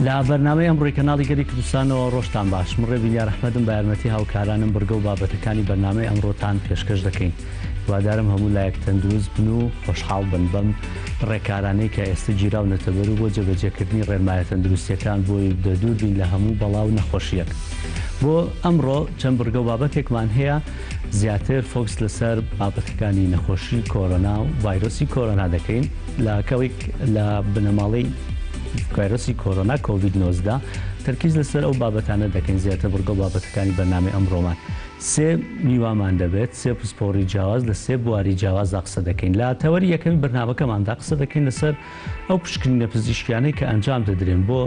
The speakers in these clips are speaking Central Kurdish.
لا بەرنامەی ئەمڕۆی کەناڵی گەری کوردستانەوە ڕۆژتان باش من ڕێبینیار ئەحمەدم بە یارمەتی هاوکارانم بەرگە و بابەتەکانی بەرنامەی ئەمڕۆتان پێشکەش دەکەین. هیوادارم هەموو لایەک تەندروست بن و خۆشحاڵ بن بەم ڕێکارانەی کە ئێستا گیراونەتە بەر و بۆ جێبەجێکردنی ڕێنمایە تەندروستیەکان بۆی دەدوور بین لە هەموو بەڵاو نەخۆشیەک. بۆ ئەمڕۆ چەند بەرگە و بابەتێکمان هەیە زیاتر فۆکس لەسەر بابەتەکانی نەخۆشی کۆرۆنا و ڤایرۆسی کۆرۆنا دەکەین لە بنەماڵەی ڤایرۆسی کۆرۆنا کۆڤید-19 تەرکیز لەسەر ئەو بابەتانە دەکەین زیاتر بەرگە و بابەتەکانی بەرنامەی ئەمڕۆمان. سێ میوامان دەبێت سێ پسپۆڕی جیاواز لە سێ بواری جیاوازدا قسە دەکەین. لە تەوەری یەکەمی بەرنامەکەماندا قسە دەکەین لەسەر ئەو پشکنینە پزیشکیانەی کە ئەنجام دەدرێن بۆ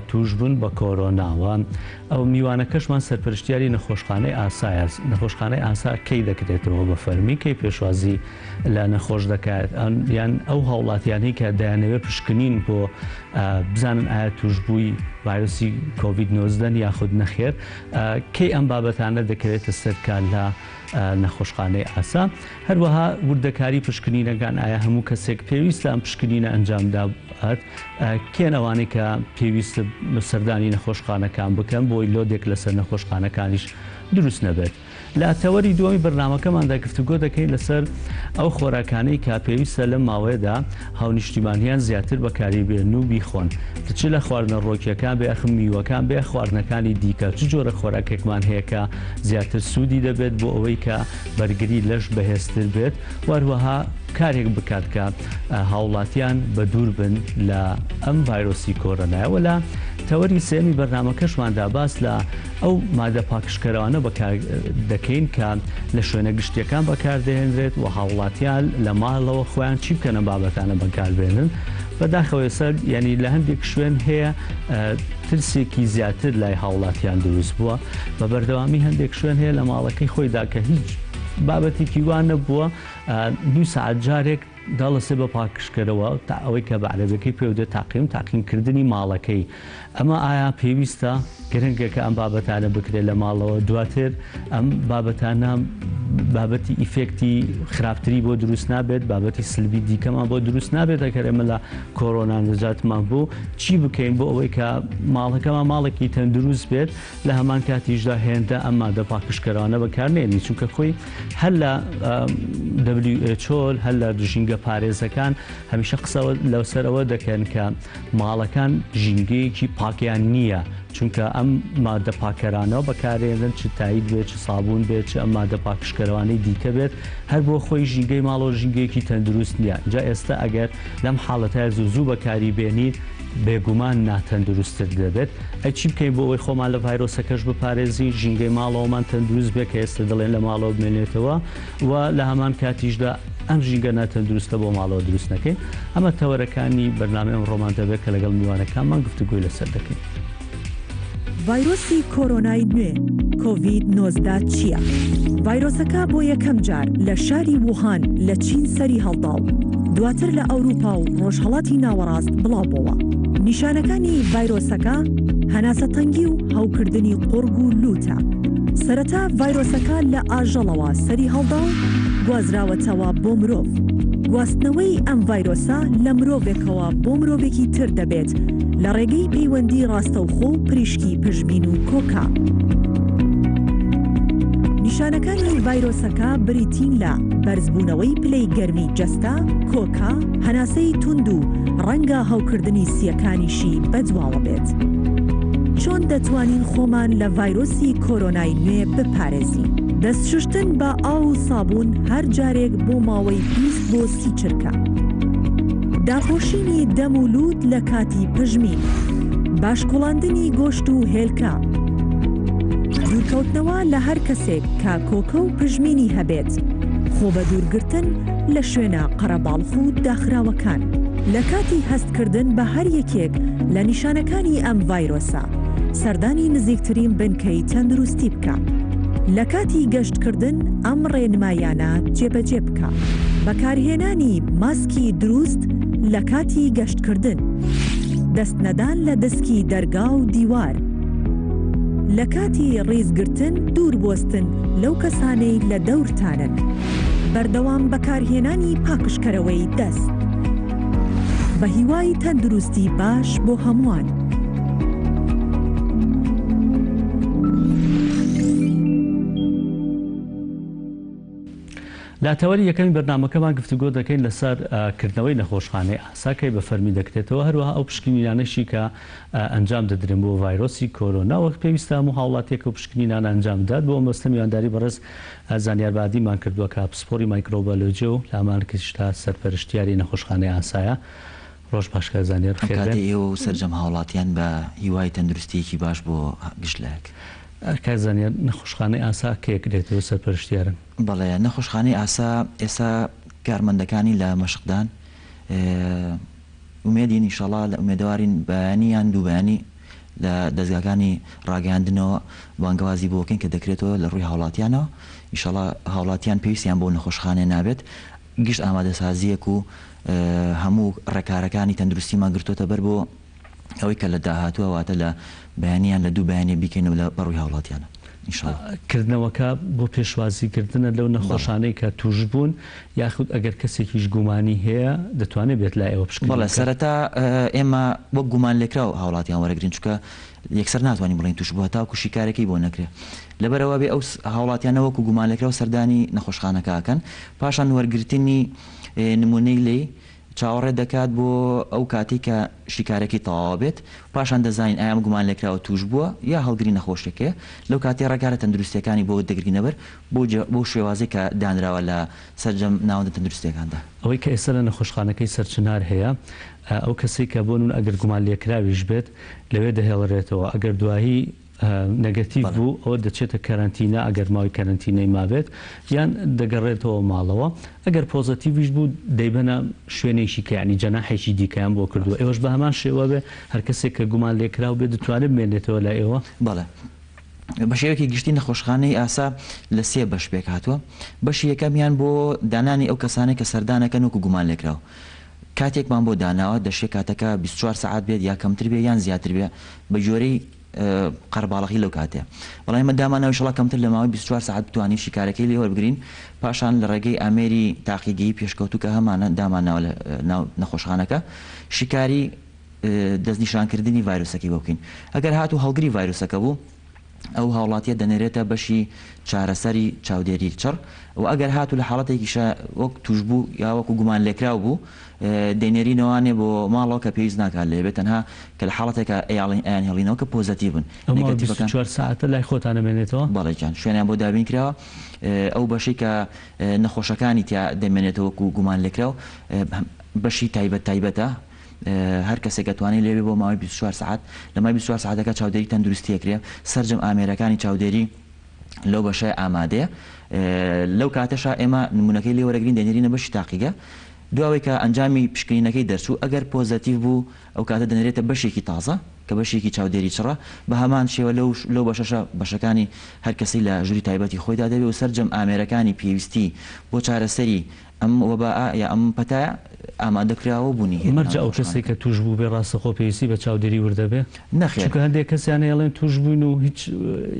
توشبوون بە کۆرۆناوە. ئەو میوانەکەشمان سەرپەرشتیاری نەخۆشخانەی ئاسایە. نەخۆشخانەی ئاسا کەی دەکرێتەوە بە فەرمی کەی پێشوازی لە نەخۆش دەکات یان ئەو هاوڵاتیانەی کە دایانەوێت پشکنین بۆ بزانن ئایا توشبووی ڤایرۆسی کۆڤید-19 یاخود نەخێر کەی ئەم بابەتانە دەکرێتە سەرکار لە نەخۆشخانەی ئاسا. هەروەها وردەکاری پشکنینەکان ئایا هەموو کەسێک پێویستە ئەم پشکنینە ئەنجامدا بات کێن ئەوانەی کە پێویستە سەردانی نەخۆشخانەکان بکەن بۆی لۆدێک لەسەر نەخۆشخانەکانیش دروست نەبێت. لە تەوەری دووەمی بەرنامەکەماندا گفتوگۆ دەکەین لەسەر ئەو خۆراکانەی کە پێویستە لەم ماوەیەدا هاونیشتیمانیان زیاتر بەکاریبێن و بیخۆن چ لە خواردنە ڕۆکیەکان بێ ئەخم میوەکان بێ خواردنەکانی دیکە چ جۆرە خۆراکێکمان هەیە کە زیاتر سوودی دەبێت بۆ ئەوەی کە بەرگری لەش بەهێزتر بێت وەروەها کارێک بکات کە هاوڵاتیان بە دوور بن لە ئەم ڤایرۆسی کۆرۆنایەوە. لە تەوەری سێمی بەرنامەکەشماندا باس لە ئەو مادە پاکشکەرەوانە بەکار دەکەین کە لە شوێنە گشتیەکان بەکاردەهێنرێت و هاوڵاتیان لە ماڵەوە خۆیان چی بکەنە بابەتانە بەکاربێنن. بەداخەوە سەر ینی لە هەندێک شوێن هەیە ترسێکی زیاتر لای هاوڵاتیان دروست بووە بە بەردەوامی هەندێک شوێن هەیە لە ماڵەکەی خۆیدا کە هیچ بابەتێکی وان نەبووە دو سەعات جارێک داڵەسێ بە پاکشکەرەوە تا ئەوەی کە بە عەرەبیەکەی پێودێت تاقیمکردنی ماڵەکەی. ئەمە ئایا پێویستە گرنگێکە ئەم بابەتانە بکرێت لە ماڵەوە دواتر ئەم بابەتانە بابەتی ئیفێکتی خراپتری بۆ دروست نابێت بابەتی سلبی دیکەمان بۆ دروست نابێت ئەگەر ئێمە لە کۆرۆنا نەجاتمان بوو چی بکەین بۆ ئەوەی کە ماڵەکەمان ماڵێکی تەندروست بێت لە هەمان کاتیشدا هێندە ئەم مادە پاکشکەرانە بەکارنێنی چونکە خۆی هەر لە WHO هەر لە ژینگە پارێزەکان هەمیشە قسە لەسەرەوە دەکەن کە ماڵەکان ژینگەیەکی پاکیان نییە چونکە ئەم مادە پاکەرانەوە بەکارێنن چ تایید بێت چ سابوون بێت چ ئەم مادە پاکشکەرەوانەی دیکە بێت هەر بۆ خۆی ژینگەی ماڵەوە ژینگەیەکی تەندروست نییە. جا ئێستا ئەگەر لەم حاڵەتە زوو بەکاری بێنیت بێگومان ناتەندروستتر دەبێت. ئەی چی بکەین بۆ ئەوەی خۆمان لە ڤایرۆسەکەش بپارێزی ژینگەی ماڵەوەمان تەندروست بێت کە ئێستا دەڵێن لە ماڵەوە بمێنێتەوە و لە هەمان کاتیشدا ئەم ژینگە ناتەندروستە بۆ ماڵەوە دروست نەکەین. ئەمە تەوەرەکانی بەرنامەی ئەمڕۆمان دەبێت کە لەگەڵ میوانەکانمان گفتوگۆی لەسەر دەکەین. ڤایرۆسی کۆرۆنای نوێ کۆڤید-19 چییە؟ ڤایرۆسەکە بۆ یەکەم جار لە شاری ووهان لە چین سەری هەڵداو دواتر لە ئەوروپا و ڕۆژهەڵاتی ناوەڕاست بڵاوبەوە. نیشانەکانی ڤایرۆسەکە هەناسەتەنگی و هەوکردنی قورگ و لوتە. سەرەتا ڤایرۆسەکە لە ئاژەڵەوە سەری هەڵدا و گوازراوەتەوە بۆ مرۆڤ. گواستنەوەی ئەم ڤایرۆسە لە مرۆڤێکەوە بۆ مرۆڤێکی تر دەبێت لە ڕێگەی پەیوەندی ڕاستەوخۆ و پریشکی پژمین و کۆکا. نیشانەکانی ڤایرۆسەکە بریتین لە بەرزبوونەوەی پلەی گەرمی جەستە، کۆکا، هەناسەی توند و ڕەنگە هەوکردنی سیەکانیشی بەجواوە بێت. چۆن دەتوانین خۆمان لە ڤایرۆسی کۆرۆنای نوێ بپارێزین؟ دەستشوشتن بە ئاو و سابوون هەر جارێک بۆ ماوەی 20 بۆ 30 چرکە. داپۆشینی دەم و لووت لە کاتی پژمین، باشکۆڵاندنی گۆشت و هێلکە، دوورکەوتنەوە لە هەر کەسێک کە کۆکە و پژمینی هەبێت، خۆ بە دوورگرتن لە شوێنە قەرەباڵغ و داخراوەکان. لە کاتی هەستکردن بە هەر یەکێک لە نیشانەکانی ئەم ڤایرۆسە سەردانی نزیکترین بنکەی تەندروستی بکە. لە کاتی گەشتکردن ئەم ڕێنمایانە جێبەجێ بکە. بەکارهێنانی ماسکی دروست لە کاتی گەشتکردن، دەست نەدان لە دەسکی دەرگا و دیوار. لە کاتی ڕێزگرتن دوور بۆستن لەو کەسانەی لە دەورتانن. بەردەوام بەکارهێنانی پاکشکەرەوەی دەست. بە هیوای تەندروستی باش بۆ هەمووان. لاتەوەری یەکەمی بەرنامەکەمان گفتوگۆ دەکەین لەسەر کردنەوەی نەخۆشخانەی ئاساکەی بە فەرمی دەکرێتەوە هەروەها ئەو پشکنینانەشی کە ئەنجام دەدرێن بۆ ڤایرۆسی کۆرۆنا وەک پێویستە هەموو هاوڵاتێک و پشکنینان ئەنجام بدات بۆ مەسلە میوانداری بەڕێز زانیاربادیمان کردووە کە پسپۆری مایکرۆبیۆلۆجی و لامان کشتا سەرپەرشتیاری نەخۆشخانەی ئاسایە. ڕۆژ باشکە زانیار کاتی ئێوە سەرجەم هاوڵاتیان بە هیوای تەندروستیەکی باش بۆ گشتلاک. کازانیار نەخۆشخانەی ئاسا کێک دێتەوە سەرپەرشتیارن؟ بەڵێ نەخۆشخانەی ئاسا ئێستا کارمەندەکانی لە مەشقدان ئومێدین ئینشەڵا لە ئومێدەوارین بەیانیان دوو بەیانی لە دەستگاکانی ڕاگەاندنەوە بانگوازی بۆکەین کە دەکرێتەوە لە ڕووی هاوڵاتیانەوە ئینشەڵا هاوڵاتیان پێویستیان بۆ نەخۆشخانە نابێت گشت ئامادەسازیەک و هەموو ڕێکارەکانی تەندروستیمان گرتوتە بەر بۆ ئەوەی کە لە داهاتووە واتە لە بەیانیان لە دوو بەیانێ بیکەینەوە لە بەڕووی هاوڵاتیانە کردنەوەکە بۆ پێشوازیکردنە لەو نەخۆشانەی کە توش بوون یاخود ئەگەر کەسێکیش گومانی هەیە دەتوانێت بێت لای ئێوە پشکن. بەڵێ سەرەتا ئێمە بۆ گومان لێکراو هاوڵاتیان وەرەگرین چکە یەکسەر ناتوانین بڵین توش بووە تاوکو شیکارێکی بۆ نەکرێت لەبەرەوە بێ ئەو هاوڵاتیانەوەکو گومان لێکراو سەردانی نەخۆشخانەکەکەن پاشان وەرگرتنی نمونەی لێ چاوەڕێ دەکات بۆ ئەو کاتی کە شیکارێکی تەواو بێت پاشان دەزانین ئایا گومان لێکراوە توش بووە یا هەڵگری نەخۆشێکێ لەو کاتی ڕێکارە تەندروستیەکانی بۆ دەگرینەبەر بۆ شێوازی کە دانراوە لە سەرجەم ناوەندە تەندروستیەکاندا. ئەوەی کە ئێستا لە نەخۆشخانەکەی سەرچنار هەیە ئەو کەسێک کە بۆ نون ئەگەر گومان لێکراویش بێت لەوێ دەهێڵڕێتەوە ئەگەر دوایی نەگەتیڤ بوو ئەوە دەچێتە کەرانتینە ئەگەر ماوەی کەرانتینەی مابێت یان دەگەڕێتەوە ماڵەوە ئەگەر پۆزەتیڤیش بوو دەیبەنە شوێنێکی کە ینی جەناحێکی دیکەیان بۆ کردووە ئێوەش بە هەمان شێوە بێ هەر کەسێک کە گومان لێکراو بێت دەتوانێت بمێنێتەوە لە ئێوە. بەڵێ بە شێوەیەکی گشتی نەخۆشخانەی ئاسا لە سێ بەش پێک هاتووە بەشی یەکەمیان بۆ دانانی ئەو کەسانێک کە سەردانەکەن وەکو گومان لێکراو کاتێکمان بۆ داناوە دەشێت کاتەکە 24 ساعت بێت یا کەمتر بێ یان زیاتر بێ بە جۆرەی قەرباڵغی لەو کاتێ بەڵام ئێمە دامانەوەی شڵا کەمتر لە ماوەی 24 ساعت بتوانین شیکارەکەی لێ وەربگرین پاشان لە ڕێگەی ئامێری تاقیگەیی پێشکەوتو کە هەمانە داماناوە لە نەخۆشخانەکە شیکاری دەستنیشانکردنی ڤایرۆسەکەی بۆکەین ئەگەر هاتوو هەڵگری ڤایرۆسەکە بوو ئەو هاوڵاتیە دەنێرێتە بەشی چارەسەری چاودێری چڕ و ئەگەر هاتوو لە حاڵەتێکیشە وەک توش بوو یا وەکو گومان لێکراو بوو دەینێرینەوەوانێ بۆ ماڵەوە کە پێویست ناکات لێ بێت تەنها کە لە حاڵەتێکە ئەیان هێڵینەوە کە پۆزەتیڤن 24 ساعتە لای خۆتانە مێنێتەوە. بەڵێجان شوێنیان بۆ دابین کراوە ئەو بەشی کە نەخۆشەکانی تیا دەمێنێتەوە وەکو گومان لێکراو بەشی تایبەتە هەر کەسێک دەتوانێت لێبێ بۆ ماوەی 24 ساعت لە مای 24 ساعتەکە چاودێری تەندروستیەکرێ سەرجەم ئامێرەکانی چاودێری لەو بەشای ئامادەیە لەو کاتەشا ئێمە نمونونەکەی لێ وەرەگرین دەنێرینە بەشی تاقیگە دواوەی کە ئەنجامی پشکنینەکەی دەرچوو ئەگەر پۆزەتیڤ بوو ئەو کاتە دەنێرێتە بەشێکی تازە کە بەشێکی چاودێری چڕە بە هەمان شێوە لەو بەشەشە بەشەکانی هەر کەسی لە ژووری تایبەتی خۆیدا دەبێت و سەرجەم ئامێرەکانی پێویستی بۆ چارەسەری ئەم وەباء یا ئەم پەتایە ئامادەکراوە بوونی مەرجە ئەو کەسێک کە توش بوو بێ ڕاستەخۆ پێویستی بە چاودێری وردەبێ نەخێر هەندێک کەسیان هێڵێن توش بووین و هیچ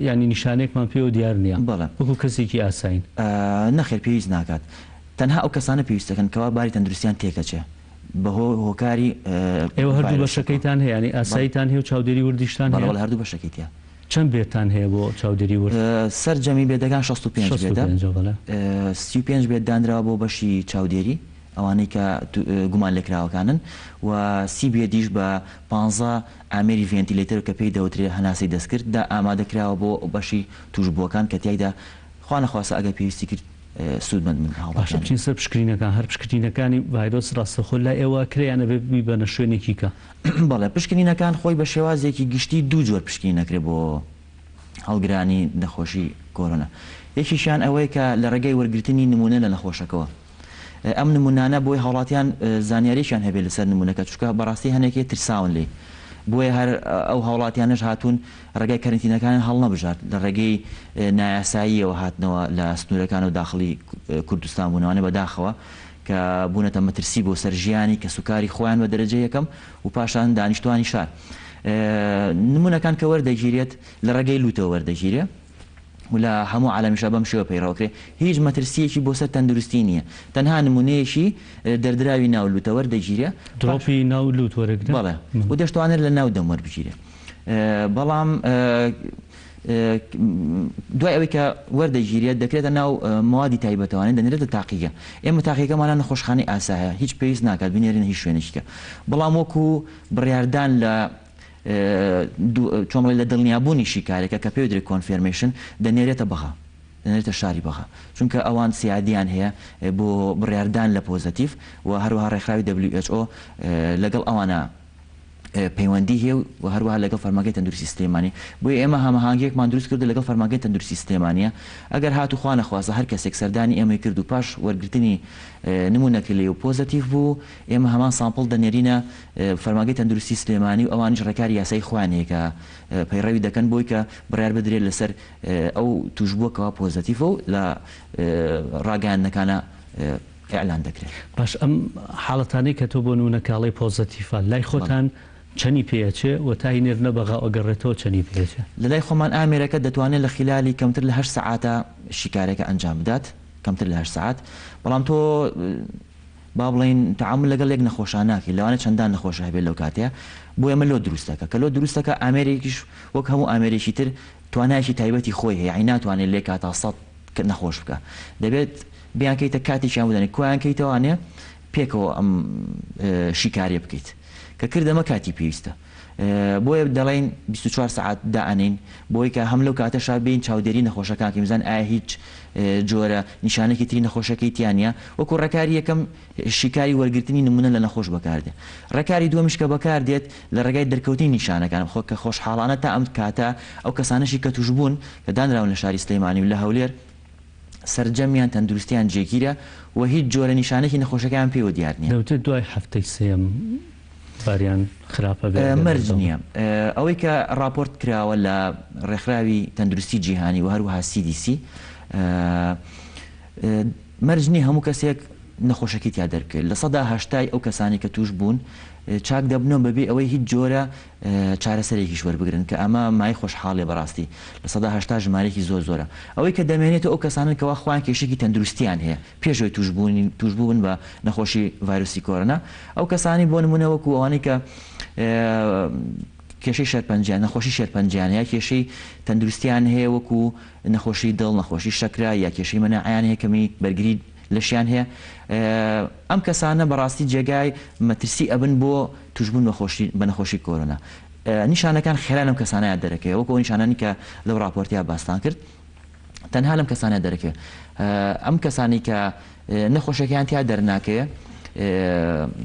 ینی نیشانێکمان پێوە دیار نییە بەڵێ وەکو کەسێکی ئاساین نەخێر پێویست ناکات تەنها ئەو کەسانە پێویستەکەن کەوا باری تەندروستیان تێکەچێ بەهۆ هۆکاری ئێوە هەردوو بەشەکەیتان هەیە ینی ئاساییتان هەیە و چاودێری وردیشتان هەیە هەردوو بەشەکەیتە چەند بێتان هەیە بۆ چاودێری ورد سەرجەمی بێدەگان 65 بێت دانراوە بۆ بەشی چاودێری ئەوانەی کە گومان لێکراوەکانن و سی بێدیش بە 15 ئامێری ڤێنتیلێتەر کە پێی دەوترێت هەناسی دەستکرد دا ئامادەکراوە بۆ بەشی توشبووەکان کە تیایدا خوا نەخواسە ئەگەر پێویستی کرد سوودمەند من هاوباشە بچین سەر پشکنینەکان هەر پشکنینەکانی ڤایرۆس ڕاستەخۆ لای ئێوە کرێیانە بێ بەنە شوێنێکی کە بەڵێ پشکنینەکان خۆی بە شێوازێکی گشتی دوو جۆر پشکنی نەکرێت بۆ هەڵگرانی نەخۆشی کۆرۆنا یەکیشیان ئەوەی کە لە ڕێگەی وەرگرتنی نمونە لە نەخۆشەکەەوە ئەم نمونانە بۆی هاوڵاتیان زانیاریشیان هەبێت لەسەر نمونونەکە چکە بەڕاستی هەنێکی ترساون لێ بۆیە هەر ئەو هاوڵاتیانش هاتوون ڕێگای کەرنتینەکان هەڵ نەبژات لە ڕێگەی نایاساییەوە هاتنەوە لە سنوورەکان و داخلی کوردستان بوونەوەنە بەداخەوە کە بوونەتە مەترسی بۆ سەرژیانی کە سوکاری خۆیان بە دەرەجە یەکەم و پاشان دانیشتوانی شار نمونونەکان کە وەردەگیرێت لە ڕێگەی لوتەوە وەردەگیرێ و لە هەموو عالەمیشە بەم شێوە پەیڕەوەکرێ هیچ مەترسیەکی بۆ سەر تەندروستی نییە تەنها نمونەیەشی دەردراوی ناولوتە وەردەگیرێ دڵۆپی ناولوت وەرەگرێ بەڵێ و دەشتوانێت لە ناو دەم وەربگیرێ بەڵام دوای ئەوەی کە وەردەگیرێت دەکرێتە ناو موادی تایبەتەوانێت دەنێرێتە تاقیگە. ئێمە تاقیەکەمانە نەخۆشخانەی ئاسایە، هیچ پێویست ناکات بنێرێنە هیچ شوێنێکیکە، بەڵام وەکو بڕیاردان لە چۆمڵی لە دڵنیابوونی شیکارێکە کە پێ درێت کۆنفێرمیشن دەنێرێتە بەغا، دەنێتە شاری بەغا، چونکە ئەوان سیادیان هەیە بۆ بڕیاردان لە پۆزەتیڤ و هەروەها ڕێکخراوی WHO لەگەڵ ئەوانە پەیوەندی هەیە و هەروەها لەگەڵ فەرمانگەی تەندروستی سلێمانی. بۆیە ئێمە هەماهانگیەکمان دروست کردو لەگەڵ فەرمانگەی تەندروستی سلێمانیە. ئەگەر هاتو خوا نەخوازە هەر کەسێک سەردانی ئێمەی کرد و پاش وەرگرتنی نمونەکە لێ و پۆزەتیڤ بوو، ئێمە هەمان سامپڵ دەنێرینە فەرمانگەی تەندروستی سلێمانی و ئەوانیش ڕێکاری یاسای خوانەیە کە پەیڕەوی دەکەن بۆی کە بڕیار بدرێت لەسەر ئەو توشبووەکەوە پۆزەتیڤ و لە ڕاگەیاندنەکانە ئێعلان دەکرێت. باش ئەم حاڵەتانەی کە تۆ بۆ نمونەکاڵی پۆزەتیڤە لای خۆتان چەنی پێچێ و تاینێر نەبەغا ئەگەڕێتەوە چەنی پێچێ؟ لە لای خۆمان ئامێرەکە دەتوانێت لە خلالی کەمتر لە 8 ساعاتە شیکارێکە ئەنجام بدات، کەمتر لە 8 ساعات. بەڵام تۆ با بڵین تعامل لەگەڵ یەک نەخۆشان ناکەی، لەوانە چەندان نەخۆش هەبێت لەو کاتەیە. بۆ ئێمە لۆ دروستەکە کە لۆ دروستەکە ئامێرێکیش وەک هەموو ئامێرێکی تر توانایکی تایبەتی خۆی هەیە، یعنی ناتوانێت لێ کاتا 100 نەخۆش بکە، دەبێت بیانکەیتە کاتێکیان بدەنێت کویان کەیتەوانێ پێکەوە ئەم شیکاریە بکەیت کە کردەمە کاتی پێویستە. بۆیە دەڵێن 24 ساعت دائنین بۆی کە هەم لەو کاتەشا بین چاودێری نەخۆشەکانکە میزان ئایا هیچ جۆرە نیشانێکی تری نەخۆشەکەی تیانە، وەکو ڕێکاری یەکەم شیکاری وەرگرتنی نمونە لە نەخۆش بەکاردێت. ڕێکاری دووەمیش کە بەکاردێت لە ڕێگای دەرکەوتنی نیشانەکان خۆ کە خۆشحاڵانە تا ئەم کاتە ئەو کەسانەشی کە توش بوون کە دانراون لە شاری سلێمانی و لە هەولێر سەرجەمیان تەندروستیان جێگیرە و هیچ جۆرە نیشانێکی نەخۆشەکان پێوە دیار نییە. دەوتێت دوای هەفتەی سێم باریان خراپە مەرج نییە. ئەوەی کە راپۆرت کراوە لە ڕێکخراوی تەندروستی جیهانی و هەروەها CDC مەرج نییە هەموو کەسێک نەخۆشەکەی تیا دەرکرد. لە 180 ئەو کەسانی کە توش بوون چاک دەبنەوە بەبێ ئەوەی هیچ جۆرە چارەسەرێکیش وەربگرن کە ئەمە مای خۆشحاڵێ بەڕاستی لە 180 ژمارێکی زۆرە. ئەوەی کە دەمێنێتە ئەو کەسانن کەوا خوان کێشێکی تەندروستیان هەیە پێشەوەی توشبوون بە نەخۆشی ڤایرۆسی کۆرۆنا، ئەو کەسانی بۆ نمونە وەکو ئەوانەی کە کێشەی شەرپەنجیان نەخۆشی شەرپەنجیان یا کێشەی تەندروستیان هەیە وەکو نەخۆشی دڵ، نەخۆشی شەکرا یا کێشەی مەناعیان هەیە کەمی بەرگری لەشیان هەیە، ئەم کەسانە بەڕاستی جێگای مەترسی ئەبن بۆ توشبوون بە نەخۆشی کۆرۆنا. نیشانەکان خێران ئەم کەسانەیە دەرەکەوێت وەکو نیشانانی کە لەو راپۆرتیا باستان کرد تەنها لەم کەسانە دەرەکەوێت. ئەم کەسانی کە نەخۆشەکەیان تیا دەرناکەوێت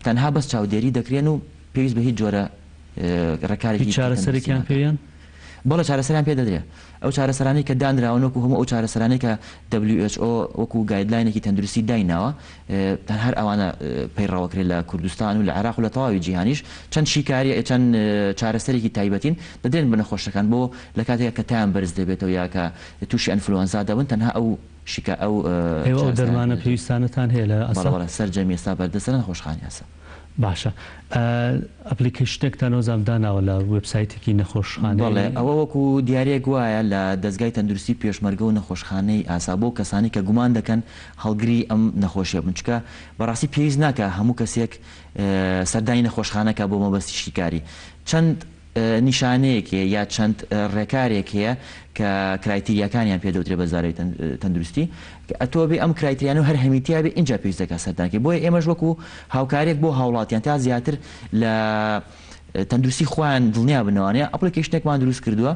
تەنها بەس چاودێری دەکرێن و پێویست بە هیچ جۆرە ڕێکارێکی چارەسەرێکیان پێیان بەڵە چارەسەریان پێ دەدرێت. ئەو چارەسەرانی کە دانراون وەکو هەموو ئەو چارەسەرانی کە WHO وەکو گایدلاینێکی تەندروستی دایناوە هەر ئەوانە پەیڕەوەکرێت لە کوردستان و لە عێراق و لە تەواوی جیهانیش چەند شیکاری چەند چارەسەرێکی تایبەتین دەدرێن بە نەخۆشەکان بۆ لە کاتێک کە تایان بەرز دەبێتەوە یا کە تووشی ئەنفلۆنزا دەبن تەنها ئەو ئەو دەرمانە پێویستانتان هەیە لە سەرجەمی ئێستا بەردەسەر نەخۆشخانەی ئەسە. باشە ئەپلیکیشنێکتان نۆزام داناوە لە وبسایتێکی نەخۆشخانە؟ بەڵێ ئەوە وەکو دیارێک وایە لە دەستگای تەندروستی پێشمەرگە و نەخۆشخانەی ئاسا بۆ کەسانی کە گومان دەکەن هەڵگری ئەم نەخۆشیە بنچکە بەڕاستی پێویست ناکە هەموو کەسێک سەردانی نەخۆشخانەکە بۆ مەبەستی شیکاری. چەند نیشانەیەک هەیە یا چەند ڕێکارێک هەیە کە کرایتریاکانیان پێدەوترێت بە زارەی تەندروستی ئەتۆ بێ ئەم کرایتریان و هەر هەمیتیا بێ اینجا پێویست دەکات سەردانکە. بۆیە ئێمەش وەکو هاوکارێک بۆ هاوڵاتیان تا زیاتر لە تەندروستی خۆیان دڵنیا بنەوانەیە ئەپلیکیشنێکمان دروست کردووە.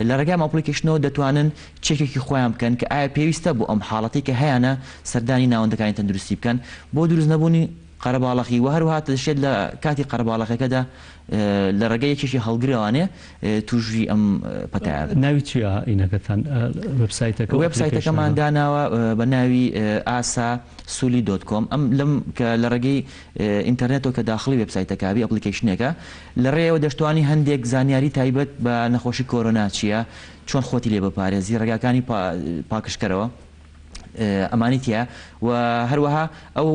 لە ڕێگای ئەپلیکیشنەوە دەتوانن چێکێکی خۆیان بکەن کە ئایا پێویستە بۆ ئەم حاڵەتی کە هەیەە سەردانی ناوەندەکانی تەندروستی بکەن بۆ دروست نەبوونی قەرەباڵەخی و هەروەها دەشێت لە کاتی قەرەباڵەخەکەدا لە ڕێگەی یەکێکی هەڵگرەوانێ توژی ئەم پەتایە. ناوی چیە ئینەکەتان وێبسایتەکەمان داناوە بە ناوی asasuli.com ئەم لەم کە لە ڕێگەی ئینتەرنێتەوە کە داخلی وێبسایتەکەبی ئەپلیکیشنێکە لە ڕێەوە دەشتوانی هەندێک زانیاری تایبەت بە نەخۆشی کۆرۆنا چییە، چۆن خۆتی لێ بپارێزی، ڕێگاکانی پاکشکەرەوە ئەمانی تیا و هەروەها ئەو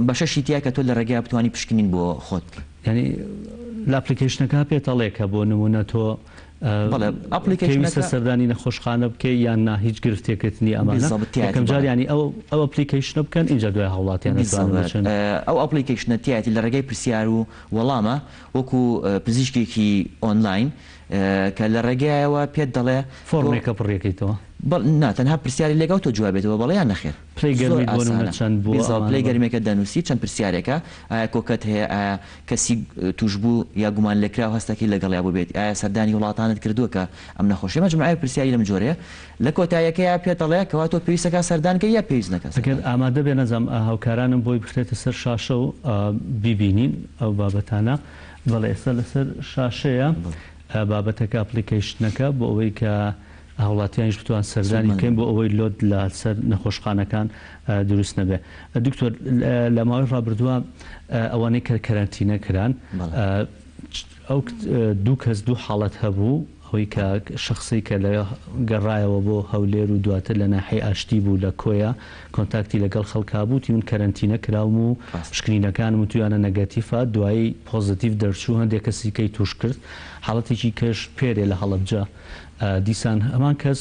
بەشەشی تیا کە تۆ لە ڕێگای بتوانی پشکنین بۆ خۆت. ینی لە ئەپلیکیشنەکە پێتەڵێکە بۆ نمونە تۆ پێویستە سەردانی نەخۆشخانە بکەی یان نا هیچ گرفتێکردنی ئەمانە یەکەم جار ینی ئەو ئەپلیکیشنە بکەن اینجا دوای هاوڵاتیان ئەو ئەپلیکیشنە تایەتی لە ڕێگەی پرسیار و وەڵامە وەکو پزیشکێکی ئۆنلاین کە لە ڕێگایەوە پێت دەڵێ فۆرمێکە پڕێکیتەوە ناتەنها پرسیاری لەگەڵ تۆ جوابێتەوە بەڵیان نەخێر پلەی گەرمێکە دەنووسی چەند پرسیارێکە ئایا کۆکەت هەیە ئایا کەسی توش بوو یا گومان لێکرا و هەستەکەی لەگەڵیا بوو بێت ئایا سەردانی وڵاتانت کردووە کە ئەم نەخۆشیە مەجموعەیە پرسیاری لەم جۆرەیە لە کۆتاییەکەیە پێت دەڵێ کەوا تۆ پێویستەکە سەردانکە یا پێویست نەکەس ئامادە بێ نەزانم هاوکارانم بۆی بخرێتە سەر شاشە و بیبینین ئەو بابەتانە بەڵێ ئێستا لەسەر شاشەیە بابەتەکە ئەپلیکیشنەکە بۆ ئەوەی کە هاوڵاتیانش بتوان سەردانی بکەین بۆ ئەوەی لۆت لە سەر نەخۆشخانەکان دروست نەبێ. دکتۆر لە ماوەی ڕابردووە ئەوانەی کە کەرەنتینە کران ئەو دوو کەس دوو حاڵەت هەبوو ئەوەی کە شخصی کە لە گەڕایەوە بۆ هەولێر و دواتر لە ناحەی ئاشتی بوو لە کۆیە کۆنتاکتی لەگەڵ خەڵکا بوو تی من کەرەنتینە کراوم و شکرینەکانم و تویانە نەگەتیفە دوایی پۆزتیڤ دەرچوو هەندێک کەسی کەی توش کرد حاڵەتێکی کەش پێرێ لە هەڵەبجە دیسان هەمان کەس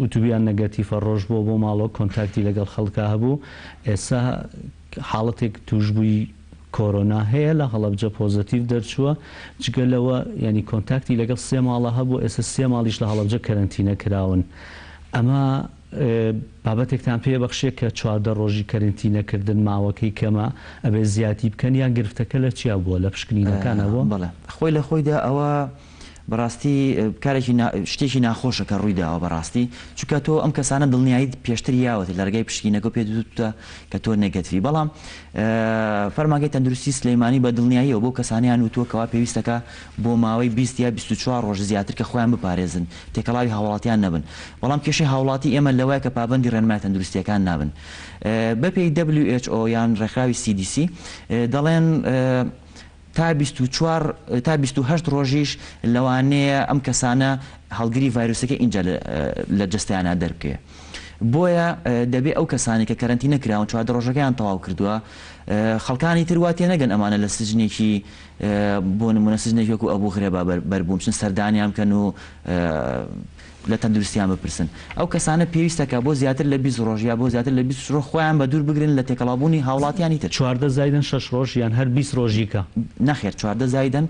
وتوبیان نەگەتیفە ڕۆژ بۆ ماڵۆ کۆنتاکتی لەگەڵ خەڵکا هەبوو ئێستا حاڵەتێک توشبووی کۆرۆنا هەیە لە هەڵەبجە پۆزتیڤ دەرچووە جگەلەوە ینی کۆنتاکتی لەگەڵ 3 ماڵە هەبوو ئێستا 3 ماڵیش لە هەڵەبجە کەرەنتینە کراون ئەمە بابەتێکتان پێ بەخشێ کە 14 ڕۆژی کەرەنتینەکردن ماوەکەی کەمە ئەبێ زیاتی بکەن یان گرفتەکە لە چیا بووە لە پشکنینەکانەوە بەڵێ خۆی لە خۆیدا ئەوە بەڕاستی کارێکی شتێکی ناخۆشە کە ڕوویداوە بەڕاستی چونکە تۆ ئەم کەسانە دڵنیاییت پێشتر یاوەت لە ڕێگەی پشکینەکە پێ دوتە کە تۆ نێگەتیڤی بەڵام فەرمانگەی تەندروستی سلەیمانی بە دڵنیاییەوە بۆ کەسانیان وتووەکەوا پێویستەکە بۆ ماوەی 20 یا 24 ڕۆژ زیاتر کە خۆیان بپارێزن تێکەڵاوی هاوڵاتیان نەبن بەڵام کێشەی هاوڵاتی ئێمە لەوەیە کە پابەندی ڕێنمای تەندروستیەکان نابن بەپێی WHO یان ڕێکخراوی CDC دەڵێن تا 28 ڕۆژیش لەوانەیە ئەم کەسانە هەڵگری ڤایرۆسەکە اینجا لە جستیانە دەربکەوێ بۆیە دەبێ ئەو کەسانی کە کەرەنتینە کراون 14 ڕۆژەکەیان تەواو کردووە خەڵکانی ترواتێ نەگەن ئەمانە لە سجنێکی بۆ نمونە سجنێکی وەکو ئەبوو غرێبا بەربووم چن سەردانیان بکەن و لە تەندروستیان بپرسن ئەو کەسانە پێویستەکە بۆ زیاتر لە 20 ڕۆژ یا بۆ زیاتر لە 20 ڕۆژ خۆیان بە دوور بگرن لە تێکەڵابوونی هاوڵاتیانی تر 14 زایدن 6 ڕۆژ یان هەر 20 ڕۆژیکە نەخێر 14 زایدن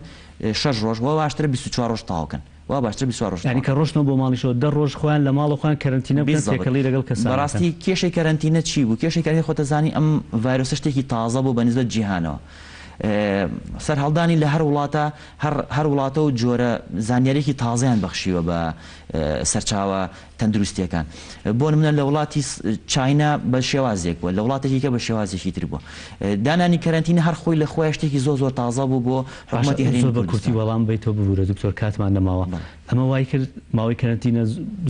6 ڕۆژ وە باشترە 24 ڕۆژ تاوکەن وا باشتر 24 ڕۆژ ینی کە ڕۆژنەوە بۆ ماڵیشەوە 10 ڕۆژ خۆیان لە ماڵە خۆیان کەرەنتینە بکەن تێکەڵی لەگەڵ کەسان بەڕاستی کێشەی کەرەنتینە چی بوو کێشەی کەرەنتینە خۆتەزانی ئەم ڤایرۆسە شتێکی تازە بوو بەنسبەت جیهانەوە سەر هەڵدانی لە هەر وڵاتە و جۆرە زانیاریێکی تازەیان بەخشیوە بە سەرچاوە تەندروستیەکان بۆ نمونە لە وڵاتی چاینا بە شێوازێک بووە لە وڵاتێکیکە بە شێوازێکی تر بووە دانانی کەرەنتینە هەر خۆی لە خۆی شتێکی زۆر تازە بوو بۆ حکومەتی هەرێمی بە کورتی وەڵام بیتەوە ببوورە دکتۆر کاتمان نەماوە ئەمە وای کرد ماوەی کەرەنتینە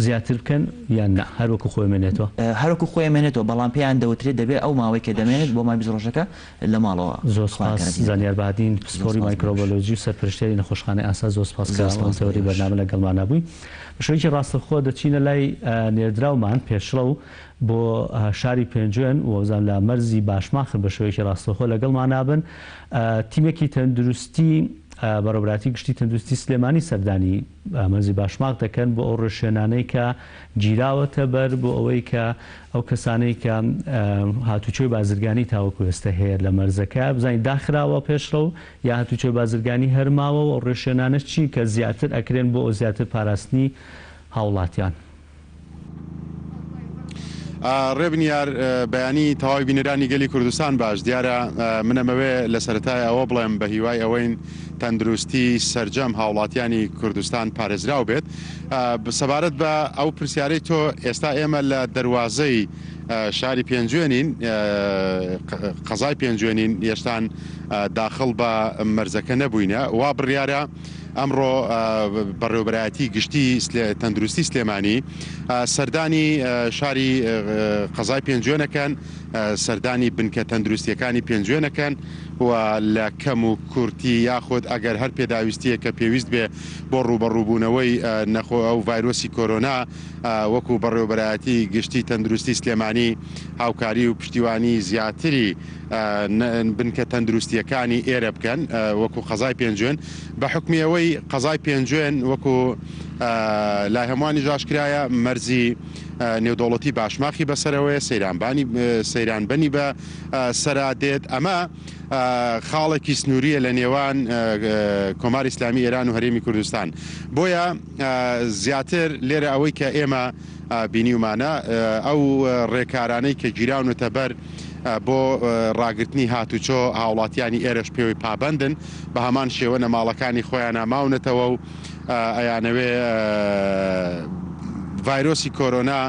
زیاتر بکەن یان نە هەروەکو خۆی مێنێتەوە هەروەکو خۆی مێنێتەوە بەڵام پێیان دەوترێت دەبێت ئەو ماوەی کە دەمێنێت بۆ مای 20 ڕۆژەکە لە ماڵەوە زۆر زانیار بادین پسپۆری مایکرۆبیۆلۆژی و سەرپرشتیاری نەخۆشخانەی ئاسا زۆر سپاسکەوەری بەرنامە لەگەڵمانە بووی بەشێکی ڕاستەخۆ دەچینە لای نێردراومان پێشڵە و بۆ شاری پێنجێن وەزان لە مەرزی باشماخر بە شێوەیەکی ڕاستەخۆ لەگەڵمان نابن تیمێکی تەندروستی بەڕێوەبەراتی گشتی تەندروستی سلێمانی سەردانی مەرزی باشماق دەکەن بۆ ئەو ڕێشێنانەی کە گیراوەتە بەر بۆ ئەوەی کە ئەو کەسانەی کە هاتوچۆی بازرگانی تاوەکو ئێستا هەیە لە مەرزەکە بزانین داخراوە پێشڕە و یا هاتوچۆی بازرگانی هەرماوە و ڕێشێنانە چی کە زیاتر ئەکرێن بۆ ئەو زیاتر پاراستنی هاوڵاتیان ڕێبنیار بەیانی تەواوی بینەرانی گەلی کوردستان باش دیارە منەمەوێ لە سەرەتای ئەوە بڵێم بە هیوای ئەوەین تەندروستی سەرجەم هاوڵاتیانی کوردستان پارێزراو بێت سەبارەت بە ئەو پرسیارەی تۆ ئێستا ئێمە لە دەواازەی شاری پێنجوێنین قەزای پێنجوێنین هێشتان داخڵ بە مەرزەکە نەبووینە وا بڕیارە ئەمڕۆ بەڕێوەبەرایەتی گشتی تەندروستی سلێمانی سەردانی شاری قەزای پێنجوێنەکەن سەردانی بنکە تەندروستیەکانی پێنجوێنەکەن و لە کەم و کورتی یاخود ئەگەر هەر پێداویستیە کە پێویست بێ بۆ ڕوبەڕووبوونەوەی نەخۆ ئەو ڤایرۆسی کۆرۆنا وەکو بەڕێوەبەرایەتی گشتی تەندروستی سلێمانی هاوکاری و پشتیوانی زیاتری بنکە تەندروستیەکانی ئێرە بکەن وەکو قەزای پێنجوێن بە حکمیەوەی قەزای پێنجوێن وەکو لای هەمووانی ژاشکرایە مەرزی نێودوڵەتی باشماخی بەسەرەوەی سەیرانبەنی بە سەرادێت ئەمە خاڵێکی سنووریە لە نێوان کۆماری ئیسلامی ئێران و هەرێمی کوردستان بۆیە زیاتر لێرە ئەوەی کە ئێمە بینیومانە ئەو ڕێکارانەی کە گیراونەتە بەر بۆ ڕاگررتنی هاتوچۆ هاوڵاتیانی ئێرەش پێوەی پابندن بە هەمان شێوە نەماڵەکانی خۆیان ناماونەتەوە و ئەیانەوێ ڤایرۆسی کۆرۆنا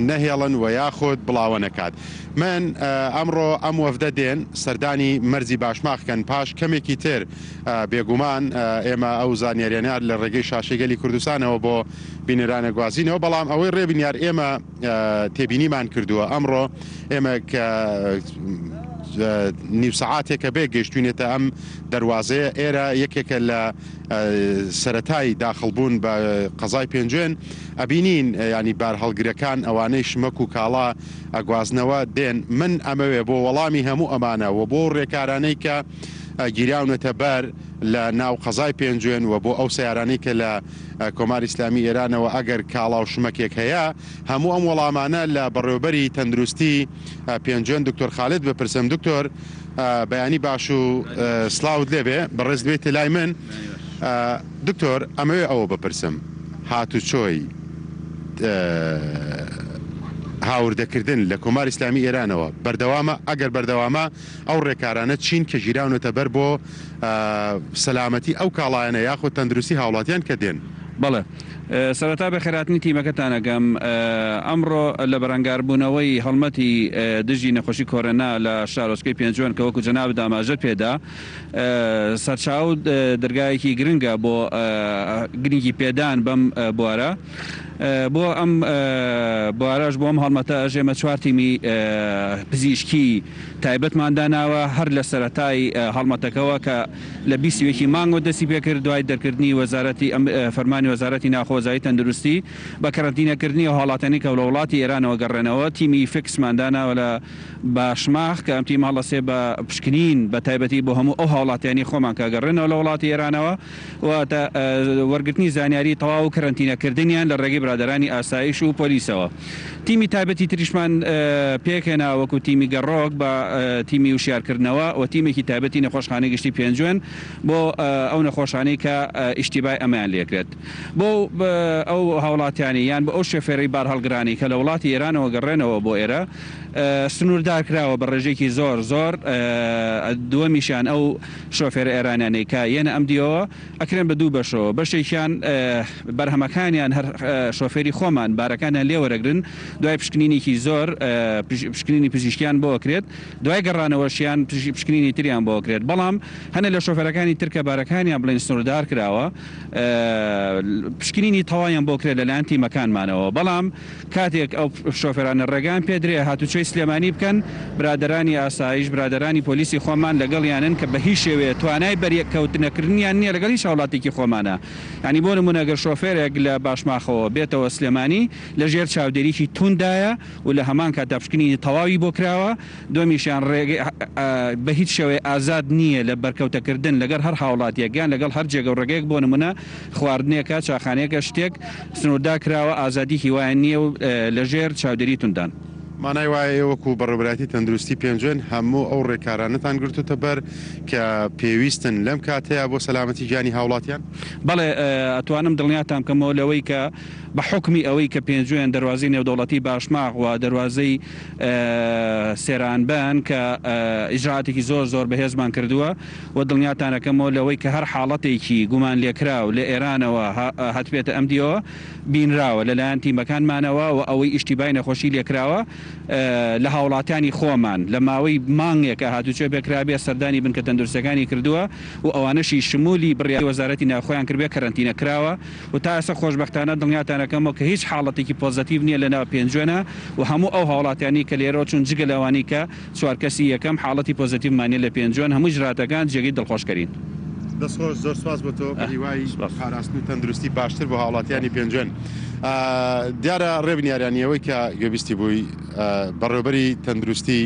نەهێڵن و یاخود بڵاوە نەکات. من ئەمڕۆ ئەم وەفدە دێن سەردانی مەرزی باشماخکەن پاش کەمێکی تر بێگومان ئێمە ئەو زانیاریانیار لە ڕێگەی شاشەگەلی کوردستانەوە بۆ بینەرانە گوازینەوە بەڵام ئەوەی ڕێبینیار ئێمە تێبینیمان کردووە ئەمڕۆ ئێمە کە نیو سەعاتێکە بێ گەیشتوونێتە ئەم دەواازەیە ئێرە یەکێکە لە سەرەتایی داخڵبوون بە قەزای پێنجوێن ئەبینین ینی بار هەڵگرەکان ئەوانەی شمەک و کاڵا ئەگوازنەوە دێن من ئەمەوێ بۆ وەڵامی هەموو ئەمانە و بۆ ڕێکارانەی کە گیراونەتە بەر لە ناو قەزای پێنجوێن و بۆ ئەو سیارانەی کە لە کۆماری ئیسلامی ئێرانەوە ئەگەر کاڵا و شمەکێک هەیە هەموو ئەم وەڵامانە لە بەڕێوەبەری تەندروستی پێنجوێن دکتۆر خالد بپرسم دکتۆر بەیانی باش و سلااوت لێبێ بەڕێز بێتە لای من دکتۆر ئەمەوێ ئەوە بپرسم هاتوچۆی هاوردەکردن لە کۆماری ئیسلامی ئێرانەوە بەردەوامە ئەگەر بەردەوامە ئەو ڕێکارانە چین کە ژیراونەتە بەر بۆ سەلامەتی ئەو کاڵایەنە یاخود تەندروستی هاوڵاتیان کە دێن. بەڵێ سەرەتا بە خێراتنی تیمەکەتانەگەم ئەمڕۆ لە بەرەنگاربوونەوەی هەڵمەتی دژی نەخۆشی کۆرۆنا لە شارۆچکەی پێنجوێن کە وەکو جەناب داماژە پێدا سەرچاو دەرگایەکی گرنگە بۆ گرنگی پێدان بەم بوارە بۆ ئەم بوارەش بۆ ئەم هەڵمەتە ئەژێمە 4 تیمی پزیشکی تایبەتمانداناوە هەر لە سەرەتای هەڵمەتەکەەوە کە لە 20 مانگۆ دەستی پێکرد دوای دەرکردنی وەزارەتی فەرمانی وەزارەتی ناخۆزایی تەندروستی بە کەرەنتینەکردنی و هاڵاتنی کە لە وڵاتی ئێرانەوە گەڕێنەوە تیمی فکسمانداناوە لە باشماخ کە ئەم تیم هەڵەسێ بە پشکنین بە تایبەتی بۆ هەموو ئەو هاوڵاتیانی خۆمان کە گەڕێنەوە لە وڵاتی ئێرانەوە و وەرگرتنی زانیاری تەواو و کەرەنتینەکردنیان لە ڕێگەی برادرانی ئاسایش و پۆلیسەوە. تیمی تایبەتی تریشمان پێکێنا وەکو تیمی گەڕۆک بە تیمی وشیارکردنەوە و تیمێکی تایبەتی نەخۆشخانەی گشتی پێنجوێن بۆ ئەو نەخۆشانەی کە ئیشتیبای ئەمەیان لێکرێت بۆ ئەو هاوڵاتیانی یان بە ئەو شێفێری بار هەڵگرانی کە لە وڵاتی ئێرانەوە گەڕێنەوە بۆ ئێرە سنووردار کراوە بە ڕێژێکی زۆر دووەمیشیان ئەو شۆفێرە ئێرانیانەی کە یەنە ئەم دیەوە ئەکرێن بە دوو بەشەوە بەشێکیان بەرهەمەکانیان هەر شۆفێری خۆمان بارەکانیان لێوەرەگرن دوای پشکنینێکی زۆر پشکنینی پزیشکیان بۆ ئەکرێت دوای گەڕانەوەشیان پشکنینی تریان بۆ ئەکرێت بەڵام هەنە لە شۆفێرەکانی ترکە بارەکانیان بڵێن سنووردار کراوە پشکنینی تەواویان بۆ کرێت لەلایەن تیمەکانمانەوە بەڵام کاتێک ئەو شۆفێرانە ڕێگان پێدرێ هاتوچۆی سلێمانی بکەن برادرانی ئاسایش برادرانی پۆلیسی خۆمان لەگەڵیانن کە بە هیچ شێوەیە توانای بەریەککەوتنەکردنیان نییە لەگەڵ هیچ وڵاتێکی خۆمانە ینی بۆ نمونە ئەگەر شۆفێرێک لە باشماخەوە بێتەوە سلێمانی لە ژێر چاودێریی توندایە و لە هەمان کاتا پشکنینی تەواوی بۆ کراوە دومیشیان بە هیچ شێوەیە ئازاد نییە لە بەرکەوتەکردن لەگەر هەر هاوڵاتیەکان لەگەڵ هەر جێگە و ڕێگەیەک بۆ نمونە خواردنێکە چاخانەیەکە شتێک سنووردا کراوە ئازادی هیوایان نییە و لە ژێر چاودێری توندان. مانای وایە وەکو بەڕێوەبەراتی تەندروستی پێنجوێن هەموو ئەو ڕێکارانتان گرتوتە بەر کە پێویستن لەم کاتەیە بۆ سەلامەتی گیانی هاوڵاتیان؟ بەڵێ ئەتوانم دڵنیاتان بکەمەوە لەوەی کە بە حکمی ئەوەی کە پێنجوێن دەواازەی نێودەوڵەتی باشماغ و دەواازەی سێرانبان کە ئیجراتێکی زۆر بەهێزمان کردووە و دڵنیاتانەکەمەوە لەوەی کە هەر حاڵەتێکی گومان لێکراو لە ئێرانەوە هاتبێتە ئەم دیەوە بینراوە لەلایەن تیمەکانمانەوە و ئەوەی ئیشتیبای نەخۆشی لێکراوە لە هاوڵاتیانی خۆمان لە ماوەی مانگێکە هاتوچێ بێکرابێ سەردانی بن کە تەندروستەکانی کردووە و ئەوانەشی شمولی بڕیای وەزارەتی ناوخۆیان کردبێ کەرەنتینە کراوە و تا ئێستا خۆشبەختانە دڵنیاتانەکەمەوە کە هیچ حاڵەتێکی پۆزتیڤ نییە لە ناو پێنجوێنە و هەموو ئەو هاوڵاتیانی کە لێرە چون جگە لەوانی کە چوار کەسی یەکەم حاڵەتی پۆزتیڤمانێ لە پێنجوێن هەموو ژراتەکان جێگەی دڵخۆشکەرین. دەستخۆش زۆر سواز بۆ تۆ هیوای پاراستن و تەندروستی باشتر بۆ هاوڵاتیانی پێنجوێن. دیارە ڕێبنیارانیەوەی کە گوێبیستی بووی بەڕێوەبەری تەندروستی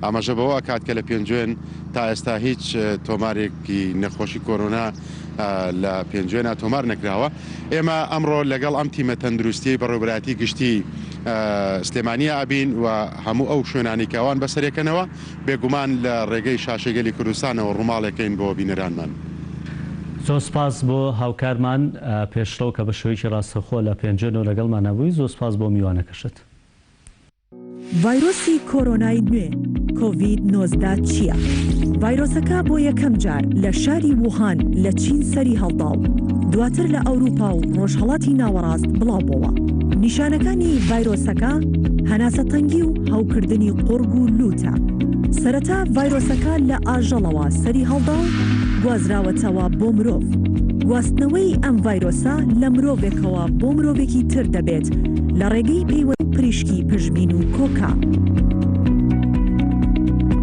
ئاماژە بەوە کات کە لە پێنجوێن تا ئێستا هیچ تۆمارێکی نەخۆشی کۆرۆنا لە پێنجوێنە تۆمار نەکراوە. ئێمە ئەمڕۆ لەگەڵ ئەم تیمە تەندروستی بەڕێوەبەراتی گشتی سلێمانیە ئابین و هەموو ئەو شوێنانی کەوان بەسەرێکەنەوە بێگومان لە ڕێگەی شاشەگەلی کوردستانەوە ڕووماڵێکین بۆ بینەرانمان. زۆر سپاس بۆ هاوکارمان پێشڕەو کە بە شێوەیەکی ڕاستەخۆ لە پێنجێنەوە لەگەڵمان نەبووی. زۆر سپاس بۆ میوانەکەشت. ڤایرۆسی کۆرۆنای نوێ کۆڤید-19 چییە؟ ڤایرۆسەکە بۆ یەکەم جار لە شاری ووهان لە چین سەری هەڵدا و دواتر لە ئەوروپا و ڕۆژهەڵاتی ناوەڕاست بڵاو بووە. نیشانەکانی ڤایرۆسەکە هەناسەتەنگی و هەوکردنی قورگ و لوتە. سەرەتا ڤایرۆسەکە لە ئاژەڵەوە سەری هەڵدا و گوازراوەتەوە بۆ مرۆڤ. گواستنەوەی ئەم ڤایرۆسە لە مرۆڤێکەوە بۆ مرۆڤێکی تر دەبێت لە ڕێگەی پەیوەند پریشکی پژمین و کۆکا.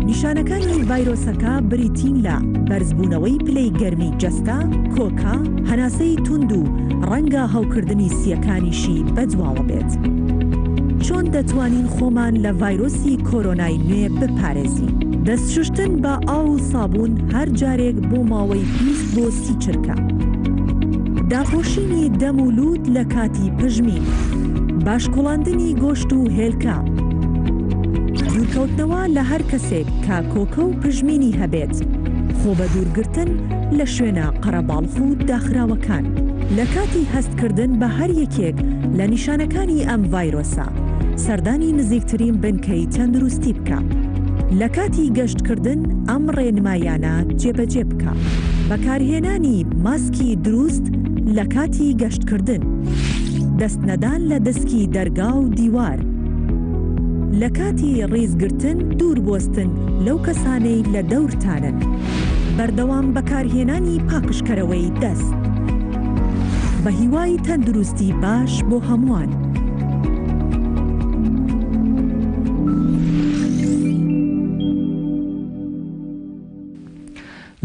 نیشانەکانی ڤایرۆسەکە بریتین لە بەرزبوونەوەی پلەی گەرمی جەستە، کۆکا، هەناسەی توند و ڕەنگە هەوکردنی سیەکانیشی بەجواوە بێت. چۆن دەتوانین خۆمان لە ڤایرۆسی کۆرۆنای نوێ بپارێزین؟ دەستشوشتن بە ئاو و سابوون هەر جارێک بۆ ماوەی 20 بۆ 30 چرکە. داپۆشینی دەم و لووت لە کاتی پژمین، باشکۆڵاندنی گۆشت و هێلکە، دوورکەوتنەوە لە هەر کەسێک کە کۆکە و پژمینی هەبێت، خۆ بە دوورگرتن لە شوێنە قەرەباڵغ و داخراوەکان، لە کاتی هەستکردن بە هەر یەکێک لە نیشانەکانی ئەم ڤایرۆسە سەردانی نزیکترین بنکەی تەندروستی بکە. لە کاتی گەشتکردن ئەم ڕێنمایانە جێبەجێ بکە. بەکارهێنانی ماسکی دروست لە کاتی گەشتکردن، دەستنەدان لە دەسکی دەرگا و دیوار، لە کاتی ڕیزگرتن دوور بۆستن لەو کەسانەی لە دەورتانن، بەردەوام بەکارهێنانی پاکشکەرەوەی دەست. بە هیوای تەندروستی باش بۆ هەمووان.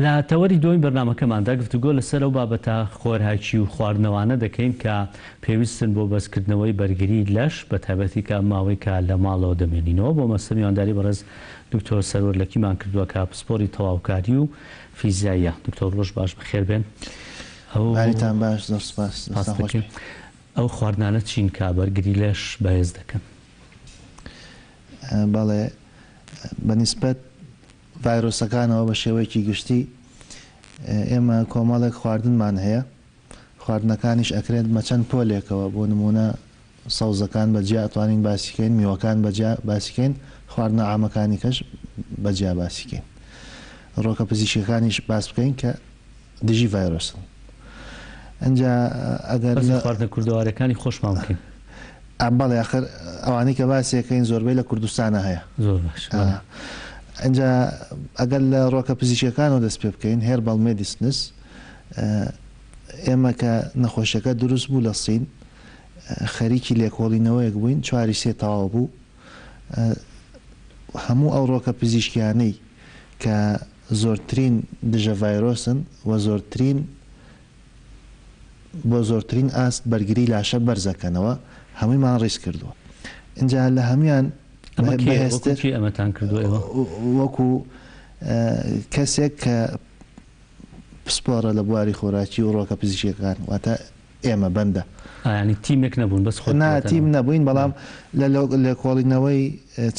لە تەوەری دوای بەرنامەکەماندا گفتوگۆ لەسەر ئەو بابەتە خۆرهاچی و خواردنەوانە دەکەین کە پێویستن بۆ بەسکردنەوەی بەرگری لەش بە تایبەتی کە ماوەی کە لە ماڵەوە دەمێنینەوە. بۆ مەسە میوانداری بەڕێز دکتۆر سەرۆرلەکیمان کردووە کە پسپۆری تەواوکاری و فیزیاییە. دکتۆر ڕۆژ باش بەخێر بێن. ئەوتان باش زۆر سپاس. ئەو خواردنانە چین کە بەرگری لەش بەهێز دەکەن؟ بەڵێ بەنسبەت ڤایرۆسەکانەوە بە شێوەیەکی گشتی ئێمە کۆمەڵێک خواردنمان هەیە. خواردنەکانیش ئەکرێت مەچەند پۆلێکەوە، بۆ نمونە سەوزەکان بەجیا ئەتوانین باسیکەین، میوەکان بەجیا باسیکەین، خواردنە عامەکانی کەش بەجیا باسیکەین. ڕۆکە پزیشکەکانیش باس بکەین کە دژی ڤایرۆسن. ئەنجا ئەگەر خواردنە کوردەوارەکانی خۆشمان بکەین. بەڵێ ئاخر ئەوانەی کە باسیەکەین زۆربەی لە کوردستانە هەیە. زۆر باش. ئەنجا ئەگەر لە ڕۆکە پزیشکەکانەوە دەست پێ بکەین، هێربەڵ مێدیسنس، ئێمە کە نەخۆشیەکە دروست بوو لە سین خەریکی لێکۆڵینەوەیەک بووین، 4 تەواو بوو. هەموو ئەو ڕۆکە پزیشکیانەی کە زۆرترین دژە ڤایرۆسن و بۆ زۆرترین ئاست بەرگری لاشە بەرزەکەنەوە هەموویمان ڕیز کردووە. اینجا لە هەمویان ئەمەتان کردووە وەکو کەسێک کە پسپۆرە لە بواری خۆراکی و ڕۆکە پزیشکەکان، واتە ئێمە بەندە ینی تیمێک نەبوون، بەس خۆ تیم نەبووین، بەڵام لە کۆڵینەوەی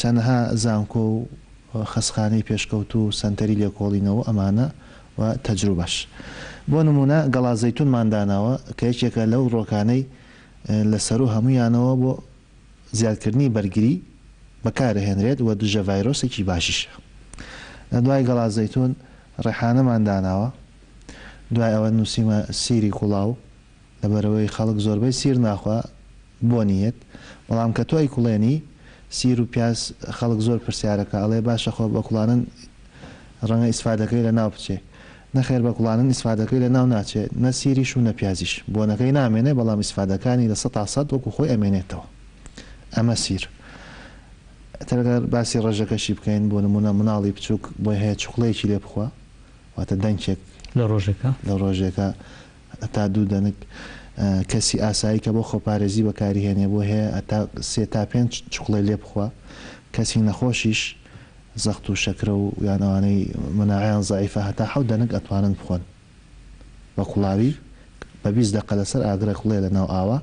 چەندها زانکۆ و خەسخانەی پێشکەوت و سنتەری لێکۆڵینەوە ئەمانە و تەجروبەش. بۆ نمونە گەڵازەیتونمانداناوە کە یەکێکە لەو ڕۆکانەی لەسەر و هەمویانەوە بۆ زیادکردنی بەرگری بەکارهێنرێت و دژە ڤایرۆسێکی باشیشە. لە دوای گەڵازەیتون ڕێحانەمانداناوە، دوای ئەوە نووسیمە سیری کوڵاو، لەبەرەوەی خەڵک زۆربەی سیر ناخوا بۆ نیەت، بەڵام کە تۆی کوڵێنی سیر و پیاز خەڵک زۆر پرسیارەکە ئەڵێ باشە خۆ بە کوڵانن ڕەنگە ئیسفادەکەی لە ناو بچێ نەخێر بە کوڵانن ئیسفادەکەی لە ناو ناچێت نە سیریش و نە پیازیش بۆنەکەی نامێنێ بەڵام ئیسفادەکانی لە 100% وەکو خۆی ئەمێنێتەوە ئەمە سیر تەرگەر باسی ڕێژەکەشی بکەین بۆ نمونە مناڵی بچووک بۆی هەیە چوقلەیەکی لێ بخوا واتە دەنگێک لە ڕۆژێکە تا دوو دەنگ کەسی ئاسایی کە بۆ خۆپارێزی بەکاری هێنێ بۆ هەیە ئەتا 3 تا 5 چوقلەی لێ بخوا کەسی نەخۆشیش زەخت و شەکرە و یانەوانەی مناعیان زایفە هەتا 7 دەنگ ئەتوانن بخۆن بە کوڵاوی بە 20 دقە لەسەر ئاگرە کوڵێ لە ناو ئاوا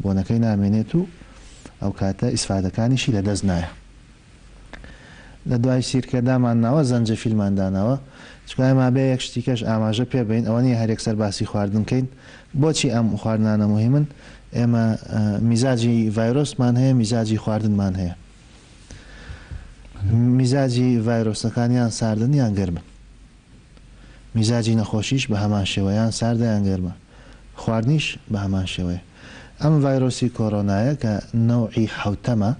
بۆنەکەی نامێنێت و ئەو کاتە ئیسفادەکانیشی لە دەست نایە لە دوای سیرکەدامان ناوە زەنجەفیلمان داناوە چکای ما بێ یەک شتیکەش ئاماژە پێ بین ئەوە نیە هەرێکسەر باسی خواردنکەین بۆچی ئەم خواردنانە مهمن ئێمە میزاجی ڤایرۆسمان هەیە میزاجی خواردنمان هەیە میزاجی ڤایرۆسەکانیان ساردن یان گەرمن میزاجی نەخۆشیش بە هەمان شێوەیان ساردە یان گەرمە خواردنیش بە هەمان شێوەیە ئەم ڤایرۆسی کۆرۆنایە کە نەوعی حوتەمە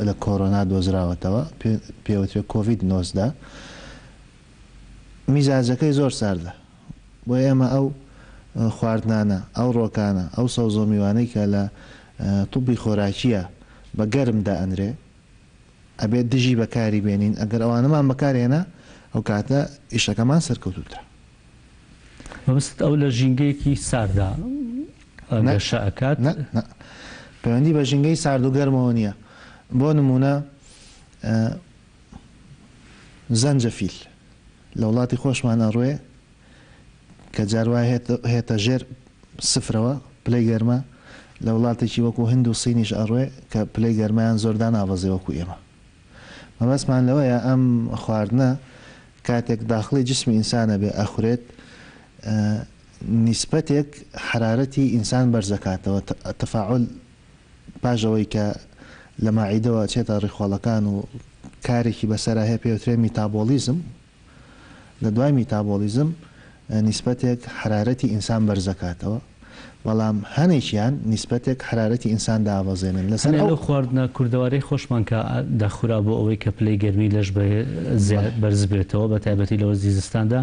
لە کۆرۆنا دۆزراوەتەوە پێوترێت کۆڤید 19 میزاجەکەی زۆر ساردە بۆ ئێمە ئەو خواردنانە ئەو ڕۆکانە ئەو سەوزۆ میوانەی کە لە توبی خۆراکیە بە گەرمدا ئەنرێ ئەبێت دژی بەکاری بێنین ئەگەر ئەوانەمان بەکارێنە ئەو کاتە ئیشەکەمان سەرکەوتوترە بەست ئەو لە ژینگەیەکی ساردا گەشەکات پەیوەندی بە ژینگەی سارد و گەرمەوە نییە بۆ نمونە زەنجەفیل لە وڵاتی خۆشمان ئەڕوێ کە جاروای هێتە ژێر سفرەوە پلەی گەرمە لە وڵاتێکی وەکو هند و سینیش ئەڕوێ کە پلەی گەرمایان زۆردا ناوەزێ وەکو ئێمە مەبەستمان لەوەیە ئەم خواردنە کاتێک داخلی جسمی ئینسانە بێ ئەخورێت نیسبەتێک حرارەتی ئینسان بەرزەکاتەوە تەفاعل پاژەوەی کە لە ماعیدەوە چێتە ڕیخۆڵەکان و کارێکی بەسەرا هەیە پێوترێ میتابۆلیزم لە دوای میتابۆلیزم نیسبەتێک حرارەتی ئینسان بەرزەکاتەوە بەڵام هەنێکیان نیسبەتێک حرارەتی ئینسان داوازێنن لەسەر ئەو خواردنە کوردەوارەی خۆشمان کە دەخورا بۆ ئەوەی کە پلەی گەرمی لەش بەرز بێتەوە بە تایبەتی لەوە زیزستاندا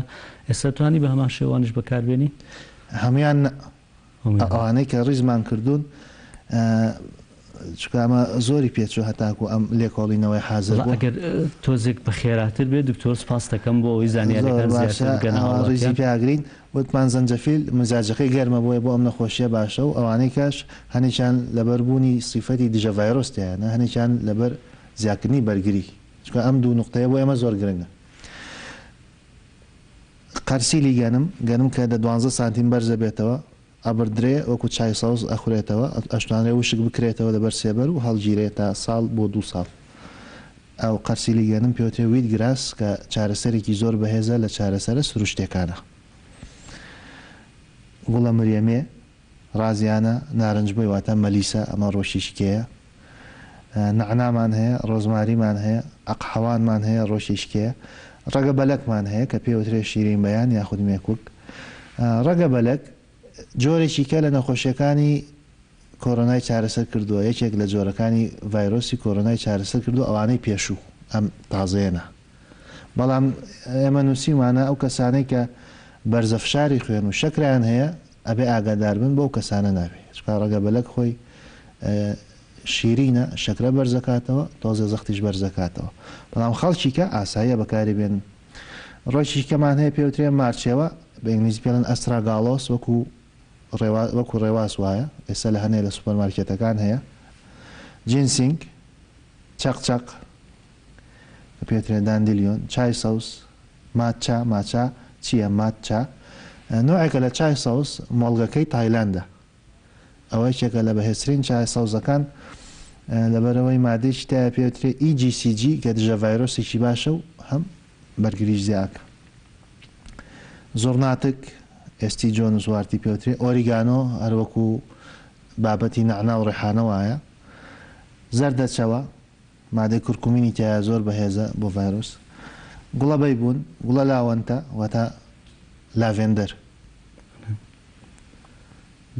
ئێستا توانی بە هەمان شێوانش بەکاربێنی هەمویان ئەوانەی کە ڕیزمان کردوون چکامە زۆری پێچوو هەتاکو ئەم لێکۆڵینەوەی حازر ئەگەر تۆزێک بە خێراتر بێت دکتۆر سپاس دەکەم بۆ ئەوەی زانیاریەکان ڕیزی پێگرین وتمان زەنجەفیل مزاجەکەی گەرمە بۆیە بۆ ئەم نەخۆشیە باشە و ئەوانەی کەش هەنێکیان لەبەربوونی سیفەتی دژە ڤایرۆستیانە هەنێکیان لەبەر زیادکردنی بەرگری چکە ئەم دوو نقطەیە بۆ ئێمە زۆر گرنگە قەرسیلی گەنم کە دە 12 سانتیم بەرزە بێتەوە ئەبردرێ وەکو چای ساوز ئەخورێتەوە ئەشتانێ وشک بکرێتەوە لەبەر سێبەر و هەڵگیرێت تا ساڵ بۆ 2 ساڵ ئەو قەرسیلی گەنم پێوتێ ویت گراس کە چارەسەرێکی زۆر بەهێزە لە چارەسەرە سروشتێکانە گوڵە مریەمێ ڕازیانە نارنجبووی واتە مەلیسە ئەمە ڕۆشیشکەیە نعنامان هەیە ڕۆزماریمان هەیە ئەقحەوانمان هەیە ڕۆشیشکەیە ڕەگە بەلەکمان هەیە کە پێوترێ شیرین بەیان یاخود مێکوک ڕەگە بەلەک جۆرێکی کە لە نەخۆشیەکانی کۆرۆنای چارەسەر کردووە یەکێک لە جۆرەکانی ڤایرۆسی کۆرۆنای چارەسەر کردو ئەوانەی پێشوو ئەم تازەیەنە بەڵام ئێمە نووسیمانە ئەو کەسانەی کە بەرزەفشاری خوێن و شەکران هەیە ئەبێ ئاگادار بن بۆ کەسانە نابێت چکە ڕەگە بەلەک خۆی شیرینە شەکرە بەرزەکاتەوە تۆزە زەختیش بەرزەکاتەوە بەڵام خەڵکی کە ئاساییە بەکاری بێن ڕۆژی کەمان هەیە پێوترێ مارچێوە بە ئینگلیزی پێڵەن ئەستراگاڵۆس وەکو ڕێواز وایە ئێستا لە هەنێ لە سوپەرمارکێتەکان هەیە جینسینگ چەقچەق کە پێوترێ داندیلیۆن چای سەوس ماچا چییە ماچا نوعێکە لە چای سەوس مۆڵگەکەی تایلاندە ئەوەی چێکە لە بەهێزترین چای سەوزەکان لەبەرەوەی مادەیەکی تایە پێوترێ EGCG کە دژە ڤایرۆسێکی باشە و هەم بەرگریش زیاکە زۆرناتک ئێستی جۆن زوارتی پێوترێ ئۆریگانۆ هەروەکو بابەتی نعنا و ڕێحانە وایە زەردەچەوە مادەی کورکومینی تایە زۆر بەهێزە بۆ ڤایرۆس گوڵە بەیبوون گوڵە لاوەنتە واتە لاڤێندەر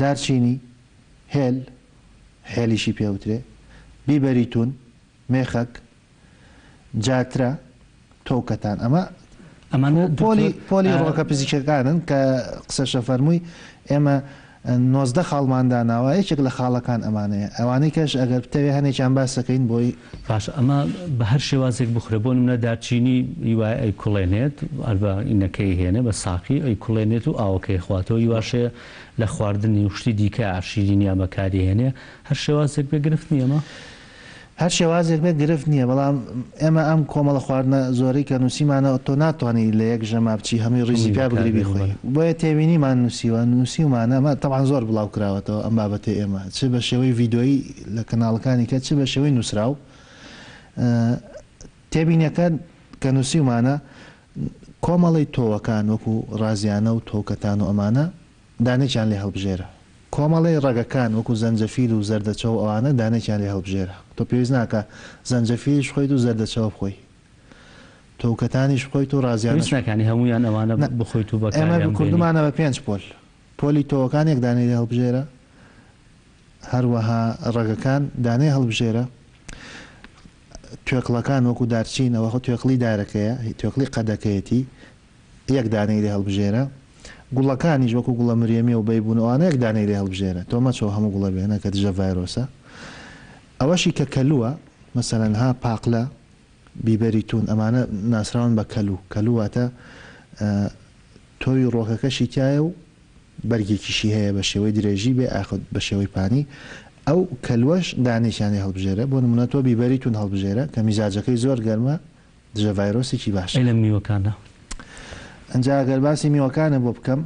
دارچینی هێل هێلیشی پێوترێ بیبەریتون مێخەک جاترە تۆکەتان ئەمە پۆلی ڕۆکە پزیکەکانن کە قسەشە فەرمووی ئێمە 19 خاڵمانداناوە یەکێک لە خاڵەکان ئەمانەیە ئەوانەی کەش ئەگەر بتەوێ هەنێکیان باسەکەین بۆی باش ئەمە بە هەر شێوازێک بخورێ بۆ منە دارچینی هیوای ئەی کوڵێنێت ئەلبە ئینەکەی هێنێ بە ساقی ئەی کوڵێنێت و ئاوەکەی خواتەوە هیواشەیە لە خواردنی وشتی دیکە ئاشیرینیا بەکاری هێنێ هەر شێوازێک بێ گرفت نیەمە هەر شێوازێک بێ گرفت نییە بەڵام ئێمە ئەم کۆمەڵە خواردنە زۆرەی کە نووسیمانە تۆ ناتوانانی لە یەک ژەما بچی هەمووی ڕیزی پیا بگری بخۆی بۆیە تێبینیمان نووسیوە نووسیمانەمە تەوان زۆر بڵاو کراوەتەوە ئەم بابەتێ ئێمە چ بە شێوەی ڤیددیۆیی لە کەناڵەکانی کە چ بە شێوەی نووسراو تێبینیەکە کە نووسیمانە کۆمەڵی تۆوەکان وەکو ڕازیانە و تۆکەتان و ئەمانە دانێکیان لێ هەڵبژێرە کۆمەڵی ڕێگەکان وەکو زەنجەفیل و زەردەچە و ئەوانە دانێکیان لێ هەڵبژێرە تۆ پێویست ناکە زەنجەفیلش بخۆیت و زەردەچەوە بخۆی تۆکەتانیش بخۆیت و ڕازیانەکانی هەمویان ئەوانە بخۆیت و ئێمە کوردمانە بە 5 پۆلی تۆوەکان یەک دانەی لێ هەڵبژێرە هەروەها ڕێگەکان دانەی هەڵبژێرە توێکڵەکان وەکو دارچینەوە خۆ توێکڵی دارەکەیە توێکڵی قەدەکەیەتی یەک دانەی لێ هەڵبژێرە گوڵەکانیش وەکو گوڵە مریەمی و بەیبوونەوەوانە یەک دانەی لێ هەڵبژێرە تۆمەچەوە هەموو گوڵە بێنە کە دژە ڤایرۆسە ئەوەشی کە کەلووە مەسەرەنها پاقلە بیبەری تون ئەمانە ناسراون بە کەلوواتە تۆی ڕۆکەکەشی تایە و بەرگێکیشی هەیە بە شێوەی درێژی بێ ئاخد بە شێوەی پانی ئەو کەلوەش دانێشانی هەڵبژێرە بۆ نمونە تۆ بیبەری تون هەڵبژێرە کە میزاجەکەی زۆر گەرمە دژە ڤایرۆسێکی باشە لە میوەکانە ئەنج ئەگەر باسی میوەکانە بۆ بکەم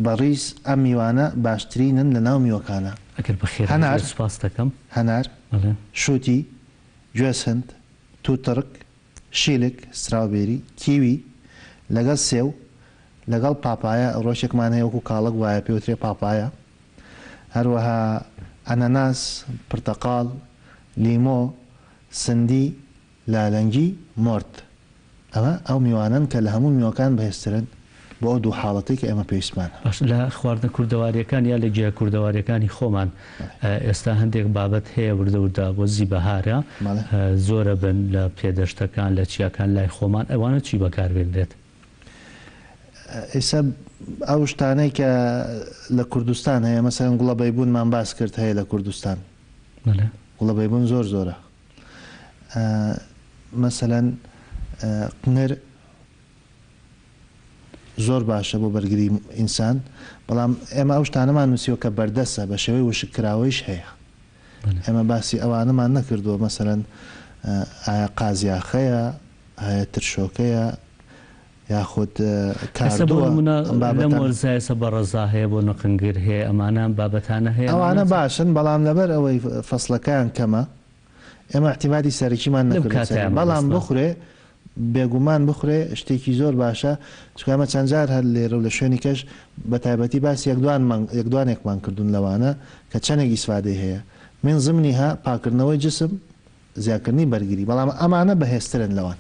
بەڕیز ئەم میوانە باشترینن لە ناو میوەکانە هەنار سپاس دەکەم هەنار شوتی گوێسند تووتڕک شیلک سراوبێری کیوی لەگەڵ سێو لەگەڵ پاپایە ڕۆژێکمان هەیە وەکو کاڵک وایە پێوترێ پاپایە هەروەها ئەنەناس پرتەقاڵ لیمۆ سندی لالەنگی مرد ئەمە ئەو میوانن کە لە هەموو میوەکان بەهێزترن بۆ ئەو دوو حاڵەتی کە ئێمە پێویستمانە باش لە خواردنە کوردەواریەکان یا لە جێ کوردەواریەکانی خۆمان ئێستا هەندێک بابەت هەیە وردەوردا بۆ زیبەهارە زۆرە بن لە پێدەشتەکان لە چیاکان لای خۆمان ئەوانە چی بەکاربێنرێت ئێستا ئەو شتانەی کە لە کوردستان هەیە مەسەن گوڵە بەیبوونمان باس کرد هەیە لە کوردستان گوڵە بەیبوون زۆرە مەسەلەن قنر زۆر باشە بۆ بەرگری ئینسان بەڵام ئێمە ئەو شتانەمان نووسیوە کە بەردەسە بە شێوەی وشکراوەیش هەیە ئێمە باسی ئەوانەمان نەکردووە مەسەرەن ئایا قازیاخەیە ئایا ترشۆکەیە یاخود مۆرزایسە بە ڕەزا هەیە بۆ نەقنگر هەیە ئەمانان بابەتانە هەیە ئەوانە باشن بەڵام لەبەر ئەوەی فەسلەکان کەمە ئێمە احتیمادی سەرەکیمان نەکرد بەڵام بخورێ بێگومان بخورێ شتێکی زۆر باشە چکامە چەند جار هەر لێرە و لە شوێنی کەش بە تایبەتی باسی یەکدوانێکمان کردوون لەوانە کە چەندێکی سوادەی هەیە من زمنیها پاکردنەوەی جسم زیادکردنی بەرگری بەڵام ئەمانە بەهێزترن لەوان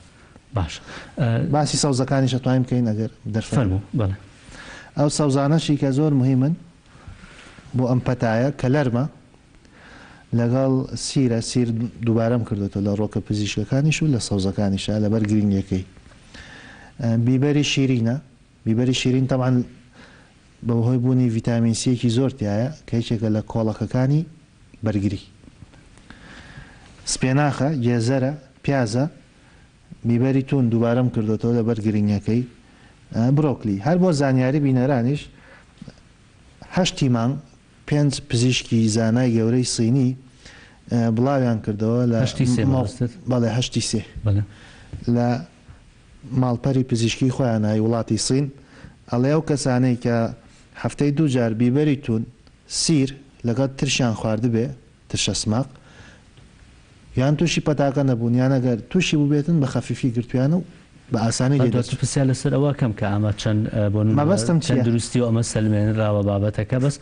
باش باسی سەوزەکانی شەتوانین بکەین ئەگەر دەرفەرموو بەڵێ ئەو سەوزانەشی کە زۆر مهمن بۆ ئەم پەتایە کە لەرمە لەگەڵ سیرە سیر دووبارەم کردێتەوە لە ڕۆکە پزیشکەکانیش و لە سەوزەکانیشە لەبەر گرنگەکەی بیبەری شیرینە بیبەری شیرین تەمان بەهۆی بوونی ڤیتامین سیەکی زۆر تایە کە هیچێکە لە کۆڵەکەکانی بەرگری سپێناخە گێزەرە پیازە بیبەری تون دووبارەم کردێتەوە لەبەر گرنگەکەی برۆکلی هەر بۆ زانیاری بینەرانیش هەشتی مانگ 5 پزیشکی زانای گەورەی سینی بڵاویان کردەوە لە بەڵێ هەشتی سێ لە ماڵپەری پزیشکی خۆیان ناوی وڵاتی سین ئەڵێ ئەو کەسانەی کە هەفتەی 2 جار بیبەری تون سیر لەگەڵ ترشیان خواردبێ ترشە سماق یان تووشی پەتاکە نەبوون یان ئەگەر تووشی بووبێتن بە خەفیفی گرتویانە و بە ئاسانی پرسیال لەسەر ئەوە کەم کە ئەمە چەند مەبەستم چەند دروستی و ئەمە سەلمێنراوە بابەتەکە بەس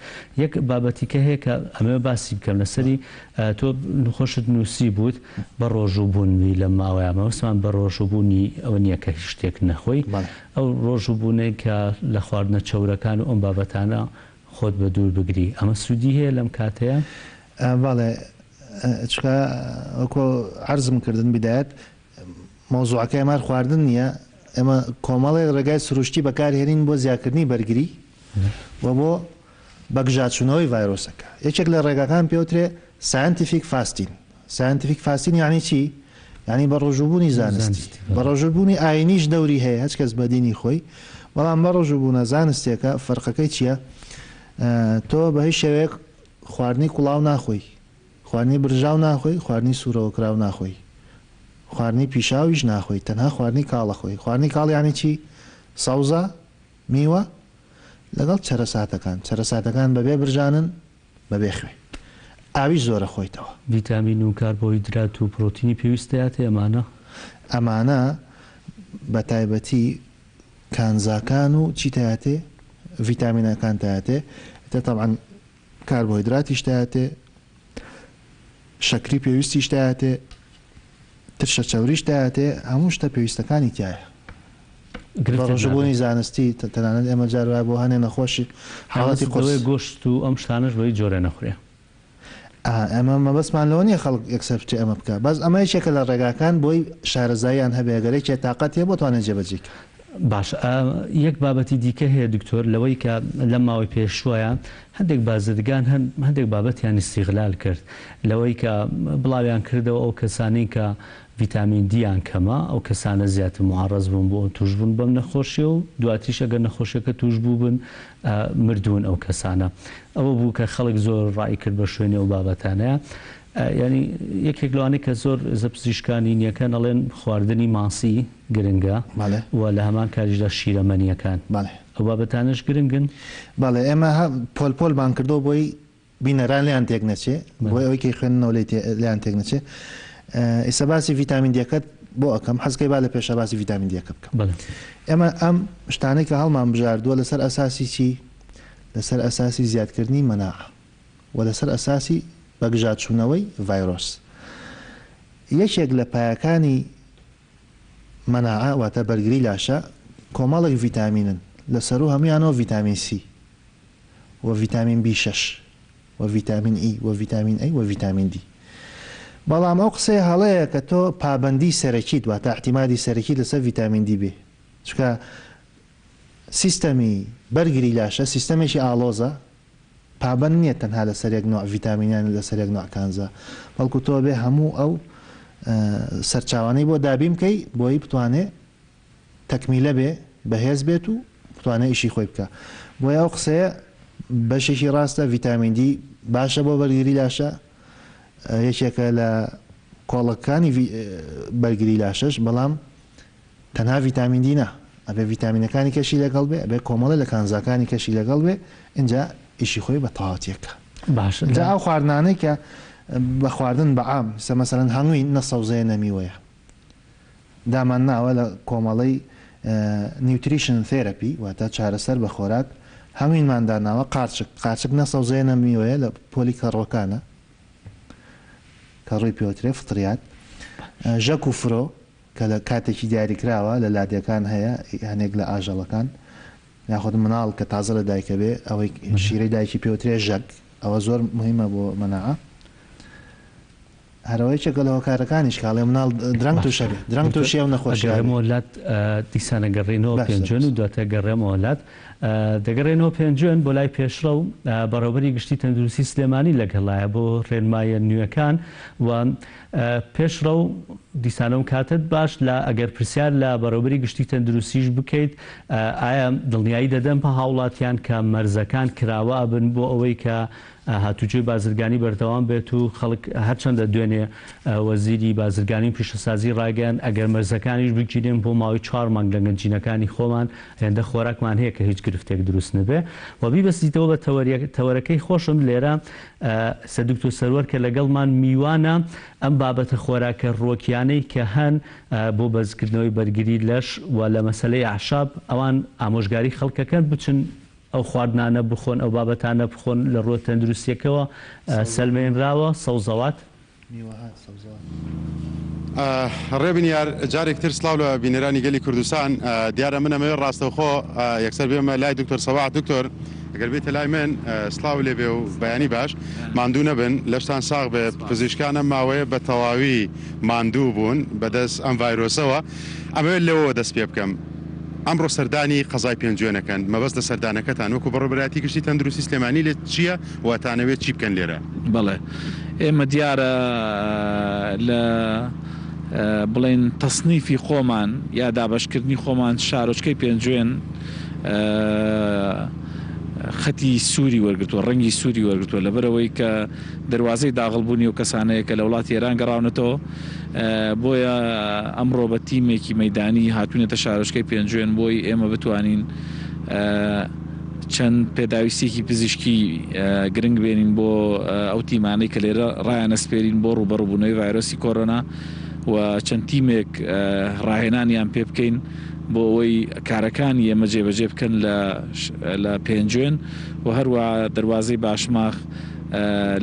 یەک بابەتی کە هەیە کە ئەمە باسی بکەم لەسەری تۆ خۆشت نووسی بووت بە ڕۆژوبوونی لە ماوەیە مەوەسمان بە ڕۆژوبوونی ئەوە نییە کە شتێک نەخۆی ئەو ڕۆژوبوونەی کە لە خواردنە چەورەکان و ئەم بابەتانە خۆت بە دوور بگری ئەمە سوودی هەیە لەم کاتەیە بەڵێ چکە وەکو عەرزم کردن بدایەت مۆزوعەکە ئێمە خواردن نییە ئێمە کۆمەڵێک ڕێگای سروشتی بەکارهێنین بۆ زیادکردنی بەرگری و بۆ بەگژاتچوونەوەی ڤایرۆسەکە یەکێک لە ڕێگاکان پێوترێ ساینتیفیک فاستین ساینتیفیک فاستین یعنی چی؟ یعنی بە ڕۆژوبوونی زانستی بە ڕۆژبوونی ئاینیش دەوری هەیە هەچ کەس بەدینی خۆی بەڵام بە ڕۆژبوونە زانستێکە فەرقەکەی چییە؟ تۆ بە هیچ شێوەیەک خواردنی کوڵاو ناخۆی خواردنی برژاو ناخۆی خواردنی سوورەوەکراو ناخۆی خواردنی پیشاویش ناخۆی تەنها خواردنی کاڵە خۆی خواردنی کاڵ یانی چی؟ سەوزە میوە لەگەڵ چەرەساتەکان بەبێ برژانن بەبێ خوێ ئاویش زۆرە خۆیتەوە ڤیتامین و کاربۆهیدرات و پرۆتینی پێویستەیەت ئەمانە بە تایبەتی کانزاکان و چی تایاتێ ڤیتامینەکان تایاتێ طبعا کاربۆهیدراتیش تایاتێ شەکری پێویستیش تایاتێ ترشە چاوریش تایاتێ هەموو شتە پێویستەکانی تایە ڕۆژبوونی زانستی تەنانەت ئێمە جاروا بۆ هەنێ نەخۆشی حاڵەتی قۆڵێ گۆشت و ئەم شتانش بەی جۆرە نەخورێ ئەمە مەبەستمان لەوە نیە خەڵک یەکسەر بچێ ئەمە بکە بەس ئەمە یەکێکە لە ڕێگاکان بۆی شارەزاییان هەبێگەرەی چێ تااقەت هەیە بۆ توانێت جێبەجێ باش یەک بابەتی دیکە هەیە دکتۆر لەوەی کە لەم ماوەی پێشوایە هەندێک بازرگان هەندێک بابەتیان استیغلال کرد لەوەی کە بڵاویان کردەوە ئەو کەسانی کە ڤیتامین دییان کەمە ئەو کەسانە زیاتر معڕەز بوون بۆ توش بوون بەم نەخۆشیە و دواتیش ئەگەر نەخۆشیەکە توش بوو بن مردوون ئەو کەسانە ئەوە بوو کە خەڵک زۆر ڕای کرد بە شوێنێ و بابەتانەیە ینی یەکێک لەوانەیە کە زۆر زەپزیشکانی نیەکەن ئەڵێن خواردنی ماسی گرنگە و لە هەمان کاریشدا شیرەمەنیەکان ئەو بابەتانش گرنگن باڵێ ئێمە پۆلپۆلمان کردو بۆی بینەران لیان تێک نەچێ بۆی ئەوەی کەی خوێنەوە لیان تێک نەچێ ئێستا باسی ڤیتامین دیەکەت بۆ ئەەکەم حەزکەی با لە پێشە باسی ڤیتامین دیەکە بکەم ئێمە ئەم شتانەی کە هەڵمان بژاردووە لەسەر ئەساسی چی لەسەر ئەساسی زیادکردنی مەناع و لەسەر ئەساسی بەگژاتچوونەوەی ڤایرۆس یەکێک لە پایەکانی مەناع واتە بەرگری لاشە کۆمەڵێک ڤیتامینن لەسەر و هەمویانەوە ڤیتامین سی و ڤیتامین B6 و ڤیتامین E و ڤیتامین A و ڤیتامین D بەڵام ئەو قسەی هەڵەیە کە تۆ پابندی سەرەکیت واتە احتیمادی سەرەکی لەسەر ڤیتامین دی بێ چکە سیستەمی بەرگری لاشە سیستەمێکی ئالۆزە پابند نییە تەنها لەسەر یەک نوع ڤیتامینیان لەسەر یەک نوع کانزا بەڵکو تۆ بێ هەموو ئەو سەرچاوانەی بۆ دابیم بکەی بۆی بتوانێت تەکمیلە بێ بەهێز بێت و بتوانێت ئیشی خۆی بکە بۆی ئەو قسەیە بەشێکی ڕاستە ڤیتامین دی باشە بۆ بەرگری لاشە یەکێکە لە کۆڵەکانی بەرگری لاشەش بەڵام تەنها ڤیتامین دی نە ئەبێ ڤیتامینەکانی کەشی لەگەڵ بێ ئەبێ کۆمەڵە لە کانزاکانی کەشی لەگەڵ بێ اینجا ئیشی خۆی بە تەواوەتیەکە باش جا ئەو خواردنانەی کە بە خواردن بەعام مەسەلەن هەمووی نەسەوزەیە نەمیوەیە دامان ناوە لە کۆمەڵەی نیوتریشن تێرەپی واتە چارەسەر بە خۆراک هەمووینمانداناوە قاچک نەسەوزەیە نەمیوەیە لە پۆلی کەڕۆکانە کە ڕووی پێوترێ فتریات ژەک و فرۆ کە لە کاتێکی دیاریکراوە لە لادیەکان هەیە هەنێک لە ئاژەڵەکان یاخود مناڵ کە تازە لە دایکە بێ ئەوەی شیرەی دایکی پێوترێ ژەک ئەوە زۆر مهمە بۆ مەناعە هەرەوەیچێکە لە هۆکارەکانیش کاڵێ مناڵ درەنگ تووشە بێ درەنگ تووشی ئەو نەخۆشیەوەلات دیسانە گەڕێنەوە پێنجێن و دواتە گەڕێمەوەلات دەگەڕێنەوە پێنجێن بۆ لای پێشڕە و بەڕێوەبەری گشتی تەندروستی سلێمانی لەگەڵایە بۆ ڕێنمایە نوێەکان و پێشڕە و دیسانەم کاتت باش لە ئەگەر پرسیار لە بەڕێوەبەری گشتی تەندروستیش بکەیت ئایا دڵنیایی دەدەن بە هاوڵاتیان کە مەرزەکان کراوە بن بۆ ئەوەی کە هاتووجێ بازرگانی بەردەوام بێت و خەڵک هەرچەندە دوێنێ وەزیری بازرگانی پیشەسازی ڕاگەن ئەگەر مەرزەکانیش بگیرێن بۆ ماوەی 4 مانگ لە گەنجینەکانی خۆمان هێندە خۆراکمان هەیە کە هیچ گرفتێک دروست نەبێ و بیبەستیتەوە بە تەوەرەکەی خۆشم لێرە سەدکتۆر سەروەر کە لەگەڵمان میوانە ئەم بابەتە خۆراکە ڕۆکیانەی کە هەن بۆ بەزکردنەوەی بەرگری لەش و لە مەسەلەی عشاب ئەوان ئامۆژگاری خەڵکەکەن بچن ئەو خواردنانە بخۆن ئەو بابەتانە بخۆن لە ڕۆ تەندروستیەکەوە سەلمێنراوە سەوزەوات ڕێبنیار جارێکتر سلااو لە بینەرانی گەلی کوردستان دیارە منەمەوێ ڕاستەوخۆ یەکسەر بێمە لای دکتۆر سەباح دکتۆر ئەگەر بێتە لای من سلااو لێ بێ و بەیانی باش ماندوو نەبن لەشتان ساغ بێ پزیشکانە ماوەیە بە تەواوی ماندوو بوون بەدەست ئەم ڤایرۆسەوە ئەمەوێت لەوە دەست پێ بکەم ئەمڕۆ سەردانی قەزای پێنجوێنەکەن مەبەست لە سەردانەکەتان وەکو بەڕێبەتی گشتی تەندروستی سلێمانی لێ چییە واتانەوێت چی بکەن لێرە بەڵێ ئێمە دیارە لە بڵێن تەسنیفی خۆمان یا دابشکردنی خۆمان شارۆچکەی پێنجوێن خەتی سووری وەرگتووە ڕەنگی سووری وەرگتووە لەبەرەوەی کە دەواازەی داغڵبوونی و کەسانەیە کە لە وڵاتی ئێران گەڕاونەتەوە بۆیە ئەمڕۆ بە تیمێکی مەدانی هاتوونێتە شارۆچکەی پێنجوێن بۆی ئێمە بتوانین چەند پێداویستێکی پزیشکی گرنگ بێنین بۆ ئەو تیمانەی کە لێرە ڕایانەسپێرین بۆ ڕوبەڕبوونەوەی ڤایرۆسی کۆرۆنا و چەند تیمێک ڕاهێنانیان پێ بکەین بۆ ئەوەی کارەکانی ئێمە جێبەجێ بکەن لە پێنجوێن و هەروە دەواازەی باشماخ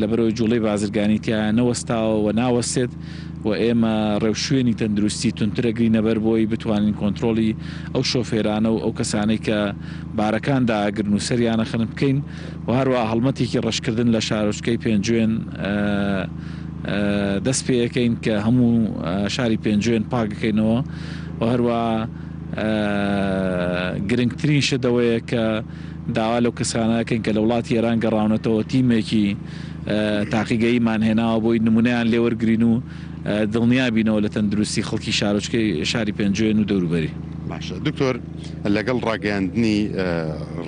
لەبەرەوەی جوڵەی بازرگانی تیان نەوەستاوە و ناوەستێت و ئێمە ڕێوشوێنی تەندروستی تونترەگرینە بەر بۆی بتوانین کۆنتترۆلی ئەو شۆفێرانە و ئەو کەسانەی کە بارەکان داگرن و سەریانە خەن بکەین و هەروە هەڵمەتێکی ڕەشکردن لە شارۆچکەی پێنجوێن دەست پێەکەین کە هەموو شاری پێنجوێن پاکەکەینەوە و هەروە گرنگترین شدەوەیە کە داوا لەو کەسانەکەن کە لە وڵاتی ئێران گەڕاونەتەوە تیمێکی تاقیگەیمان هێناوە بۆی نمونەیان لێوەرگرین و دڵنیابینەوە لە تەندروستی خەڵکی شارۆچکەی شاری پێنجوێن و دەوروبەری. باشە دکتۆر لەگەڵ ڕاگەاندنی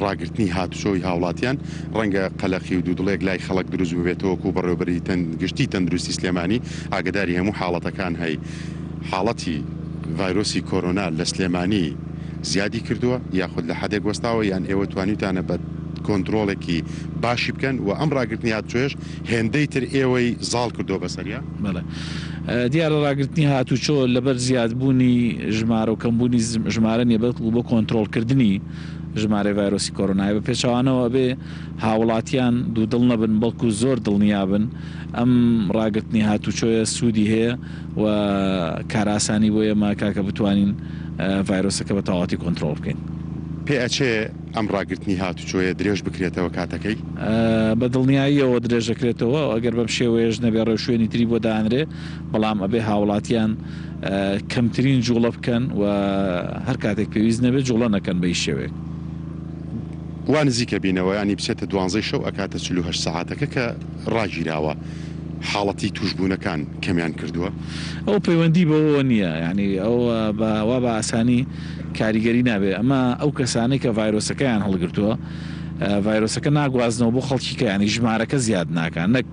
ڕاگررتنی هاتوشۆی هاوڵاتیان ڕەنگە قەلەقی و دوودڵێک لای خەڵک دروست ببێتەوەکو بەڕێوەبەری گشتی تەندروستی سلێمانی ئاگداری هەموو حاڵەتەکان هەی حاڵەتی ڤایرۆسی کۆرۆنا لە سلێمانی زیادی کردووە یاخود لە حدێک وەستاوە یان ئێوە توانیتانە بە کۆنتترۆڵێکی باشی بکەن و ئەم ڕاگررتنی هاتوێش هێندەی تر ئێوەی زاڵ کردو بەسەریا بڵێ دیارە ڕاگررتنی هاتوچۆ لەبەر زیادبوونی ژمارە و کەمبوونی ژمارە نیێبێت بۆ کۆنتترۆلکردنی ژمارە ڤایرۆسی کۆرۆنای بە پێچوانەوە بێ هاوڵاتیان دوودڵ نەبن بەڵکو زۆر دڵنیابن ئەم ڕاگررتنی هاتوچۆیە سوودی هەیە و کاراسانی بۆ ئێمە کاکە بتوانین ڤایرۆسەکە بە تەواتی کۆنتترۆل بکەین. پێچێ ئەم ڕاگررتنی هاتوچۆیە درێژ بکرێتەوە کاتەکەی بە دڵنیاییەوە درێژ دەکرێتەوە ئەگەر بەم شێوەیەش نەبێ ڕێوشوێنی تری بۆ دانرێ بەڵام ئەبێ هاوڵاتیان کەمترین جوڵە بکەن و هەر کاتێک پێویست نەبێت جوڵە نەکەن بە شێوەیە وان نزیکە بینەوە ینی بچێتە 12 شەو ئەکاتە 48 ساعاتەکە کە ڕاگیراوە حاڵەتی توشبوونەکان کەمیان کردووە ئەو پەیوەندی بەوە نییە ینی ئەو وا بە ئاسانی کاریگەری نابێت ئەمە ئەو کەسانەی کە ڤایرۆسەکەیان هەڵگرتووە ڤایرۆسەکە ناگوازنەوە بۆ خەڵکی کە ینی ژمارەکە زیاد ناکان نەک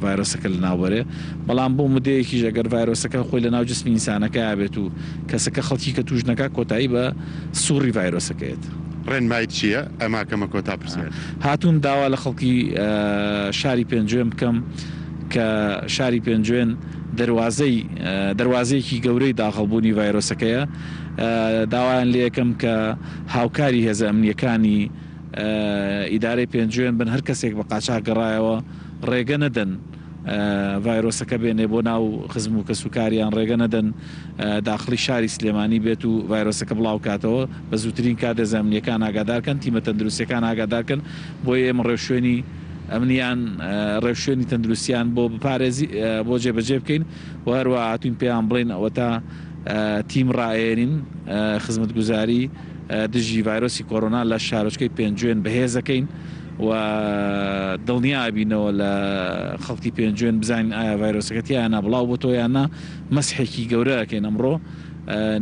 ڤایرۆسەکە لە ناوبەرێ بەڵام بۆ مدەیەکی ژەگەر ڤایرۆسەکە خۆی لە ناو جسمی ئینسانەکە یابێت و کەسەکە خەڵکی کە توژنەکە کۆتایی بە سووری ڤایرۆسەکەیت ڕێنمای چییە ئەماکەمە کۆتا پرسێت هاتوون داوا لە خەڵکی شاری پێنجوێن بکەم کە شاری پێنجوێن دەواازەیەکی گەورەی داخەڵبوونی ڤایرۆسەکەیە داوایان لێ یەکەم کە هاوکاری هێزە ئەمنیەکانی ئیدارەی پێنجوێن بن هەر کەسێک بە قاچاق گەڕایەوە ڕێگە نەدەن ڤایرۆسەکە بێنێ بۆ ناو خزم و کەسوکاریان ڕێگە نەدەن داخلی شاری سلێمانی بێت و ڤایرۆسەکە بڵاو کاتەوە بە زووترین کات دەزەمنیەکان ئاگادارکەن تیمە تەندروستیەکان ئاگادارکەن بۆ ئێمە ڕێوشوێنی ئەمنیان ڕێوشوێنی تەندروستیان بۆ بپارێزی بۆ جێبەجێ بکەین و هەروە هاتوین پێیان بڵێن ئەوە تا تیم ڕائێنین خزمەتگوزاری دژی ڤایرۆسی کۆرۆنا لە شارۆچکەی پێنجوێن بەهێزەکەین و دڵنیابینەوە لە خەڵکی پێنجوێن بزانین ئایا ڤایرۆسەکەتی یانە بڵاو بۆ تۆ یاننا مەسحێکی گەورەکەین ئەمڕۆ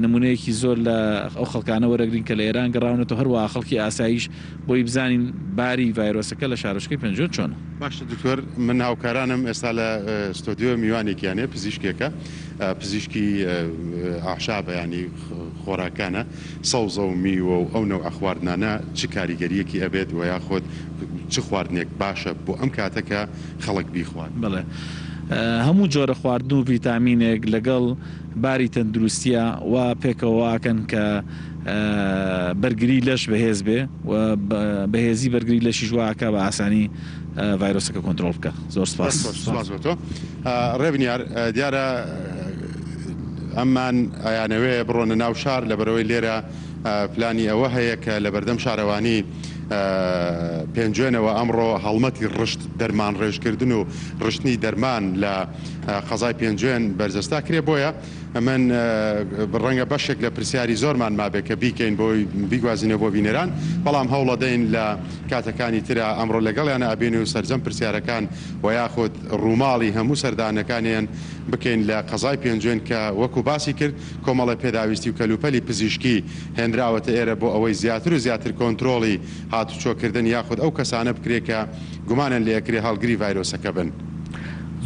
نمونەیەکی زۆر لە ئەو خەڵکانە وەرەگرین کە لە ئێران گەڕاونەوە هەروە خەڵکی ئاساییش بۆی بزانین باری ڤایرۆسەکە لە شارۆچکەی پێنجوێن چۆنە. باشە دکتۆر من هاوکارانم ئێستا لە ستۆدیۆ میوانێکیانێ پزیشکێکە پزیشکی ئاشا بەیانی خۆراکانە سەوزە و میوە و ئەو نەو ئەخواردنانە چ کاریگەریەکی ئەبێت و یاخۆت چ خواردنێک باشە بۆ ئەم کاتەکە خەڵک بیخوارد. بڵێ هەموو جۆرە خواردن و ڤیتامینێک لەگەڵ باری تەندروستیە و پێکەوەکەن کە بەرگری لەش بەهێز بێ و بەهێزی بەرگری لەشی ژواکە بە ئاسانی ڤایرۆسەکە کۆنتترۆل بکە. زۆر سپاس تۆ ڕێبنیار دیارە ئەممان ئایانەوەی بڕۆنە ناو شار لەبەرەوەی لێرە پلانی ئەوە هەیە کە لە بەردەم شارەوانی پێنجێنەوە ئەمڕۆ هەڵمەتی ڕشت دەرمان ڕێژکردن و ڕشتنی دەرمان لە قەزای پێنجێن بەرزەستا کرێ بۆیە ئەمن ڕەنگە بەشێک لە پرسیاری زۆرمان مابێت کە بیکەین بۆی بیگوازینە بۆ بینەران بەڵام هەوڵە دەین لە کاتەکانی ترە ئەمڕۆ لەگەڵیانە ئەبێن و سەرجەم پرسیارەکان و یاخود ڕووماڵی هەموو سەردانەکانیان بکەین لە قەزای پێنجێن کە وەکو باسی کرد کۆمەڵە پێداویستی و کەلوپەلی پزیشکی هێنراوەتە ئێرە بۆ ئەوەی زیاتر و زیاتر کۆنتترۆڵی هاتوچۆکردن یاخود ئەو کەسانە بکرێت کە گومانن لە یەکرێ هەڵگری ڤایرۆسەکە بن.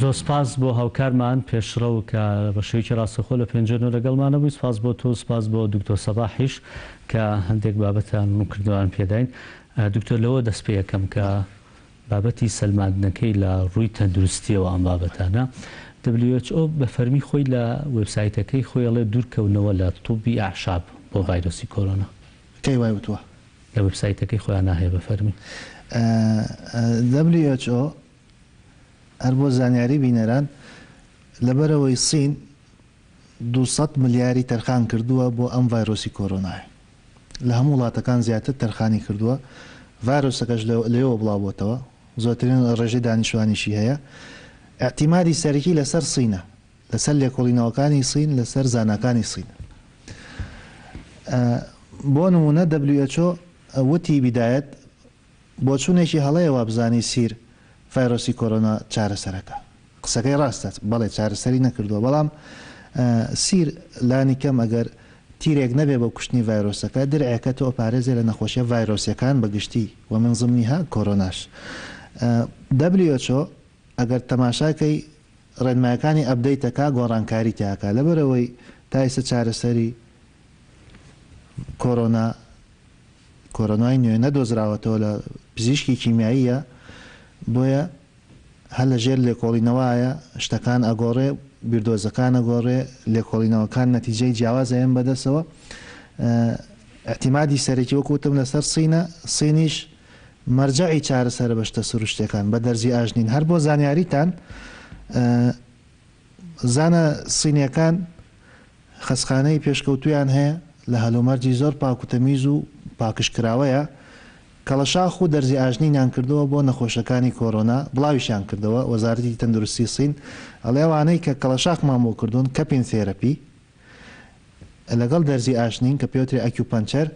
زۆر سپاس بۆ هاوکارمان پێشڕە و کە بە شێوکی ڕاستەخۆ لە پێنجێنەوە لەگەڵمانە بووی. سپاس بۆ تۆ، سپاس بۆ دکتۆر سەباحیش کە هەندێک بابەتان کردوان پێداین. دکتۆر لەوە دەست پێ یەکەم کە بابەتی سەلماندنەکەی لە ڕووی تەندروستیەوە ئەم بابەتانە WHO بە فەرمی خۆی لە وێبسایتەکەی خۆی ئەڵێ دوورکەونەوە لە تووبی ئاحشاب بۆ ڤایرۆسی کۆرۆنا. کەی وای وتووە لە وێبسایتەکەی خۆیان ناهەیە بە فەرمی. WHO هەر بۆ زانیاری بینەران لەبەرەوەی سین 200 ملیاری تەرخان کردووە بۆ ئەم ڤایرۆسی کۆرۆنای لە هەموو وڵاتەکان زیاتر تەرخانی کردووە. ڤایرۆسەکەش لەوە بڵاوبووەتەوە، زۆرترین ڕێژەی دانیشتوانیشی هەیە. اعتیمادی سەرەکی لەسەر سینە، لەسەر لێکۆڵینەوەکانی سین، لەسەر زانەکانی سین. بۆ نمونە WHO وتی بیدایەت بۆ چوونێکی هەڵەیەوە بزانی سیر ڤایرۆسی کۆرۆنا چارەسەرەکە. قسەکەی ڕاستە، بەڵێ چارەسەری نەکردووە، بەڵام سیر لانی کەم ئەگەر تیرێک نەبێ بە کوشتنی ڤایرۆسەکە درعەکە تۆ پارێزێ لە نەخۆشیە ڤایرۆسیەکان بەگشتی و من زمنیها کۆرۆناش. WHO ئەگەر تەماشاکەی ڕێنمایەکانی ئەبدەیتەکە گۆڕانکاری تیاکە لەبەرەوەی تا ئێستا چارەسەری کۆرۆنای نوێ نەدۆزراوەتەوە لە پزیشکی کیمیاییە، بۆیە هەر لە ژێر لێکۆڵینەوەیە شتەکان ئەگۆڕێ، بیردۆزەکان ئەگۆڕێ، لێکۆڵینەوەکان نەتیجەی جیاوازەیەن بەدەستەوە. احتیمادی سەرەکی وەکوتم لەسەر سینە، سینیش مەرجعی چارەسەر بەشتە سروشتەکان بە دەرزی ئاژنین. هەر بۆ زانیاریتان زانە سینیەکان خەسخانەی پێشکەوتویان هەیە لە هەلومەرجی زۆر پاکوتەمیز و پاکشکراوەیە، کەڵەشاخ و دەرزی ئاژنینیان کردەوە بۆ نەخۆشەکانی کۆرۆنا، بڵاویشیان کردەوە. وەزارەتی تەندروستی سین ئەڵێوانەی کە کەڵەشاخمان بۆ کردوون کەپین تێرەپی لەگەڵ دەرزی ئاشنین کە پێوتری ئەکیوپەنچەر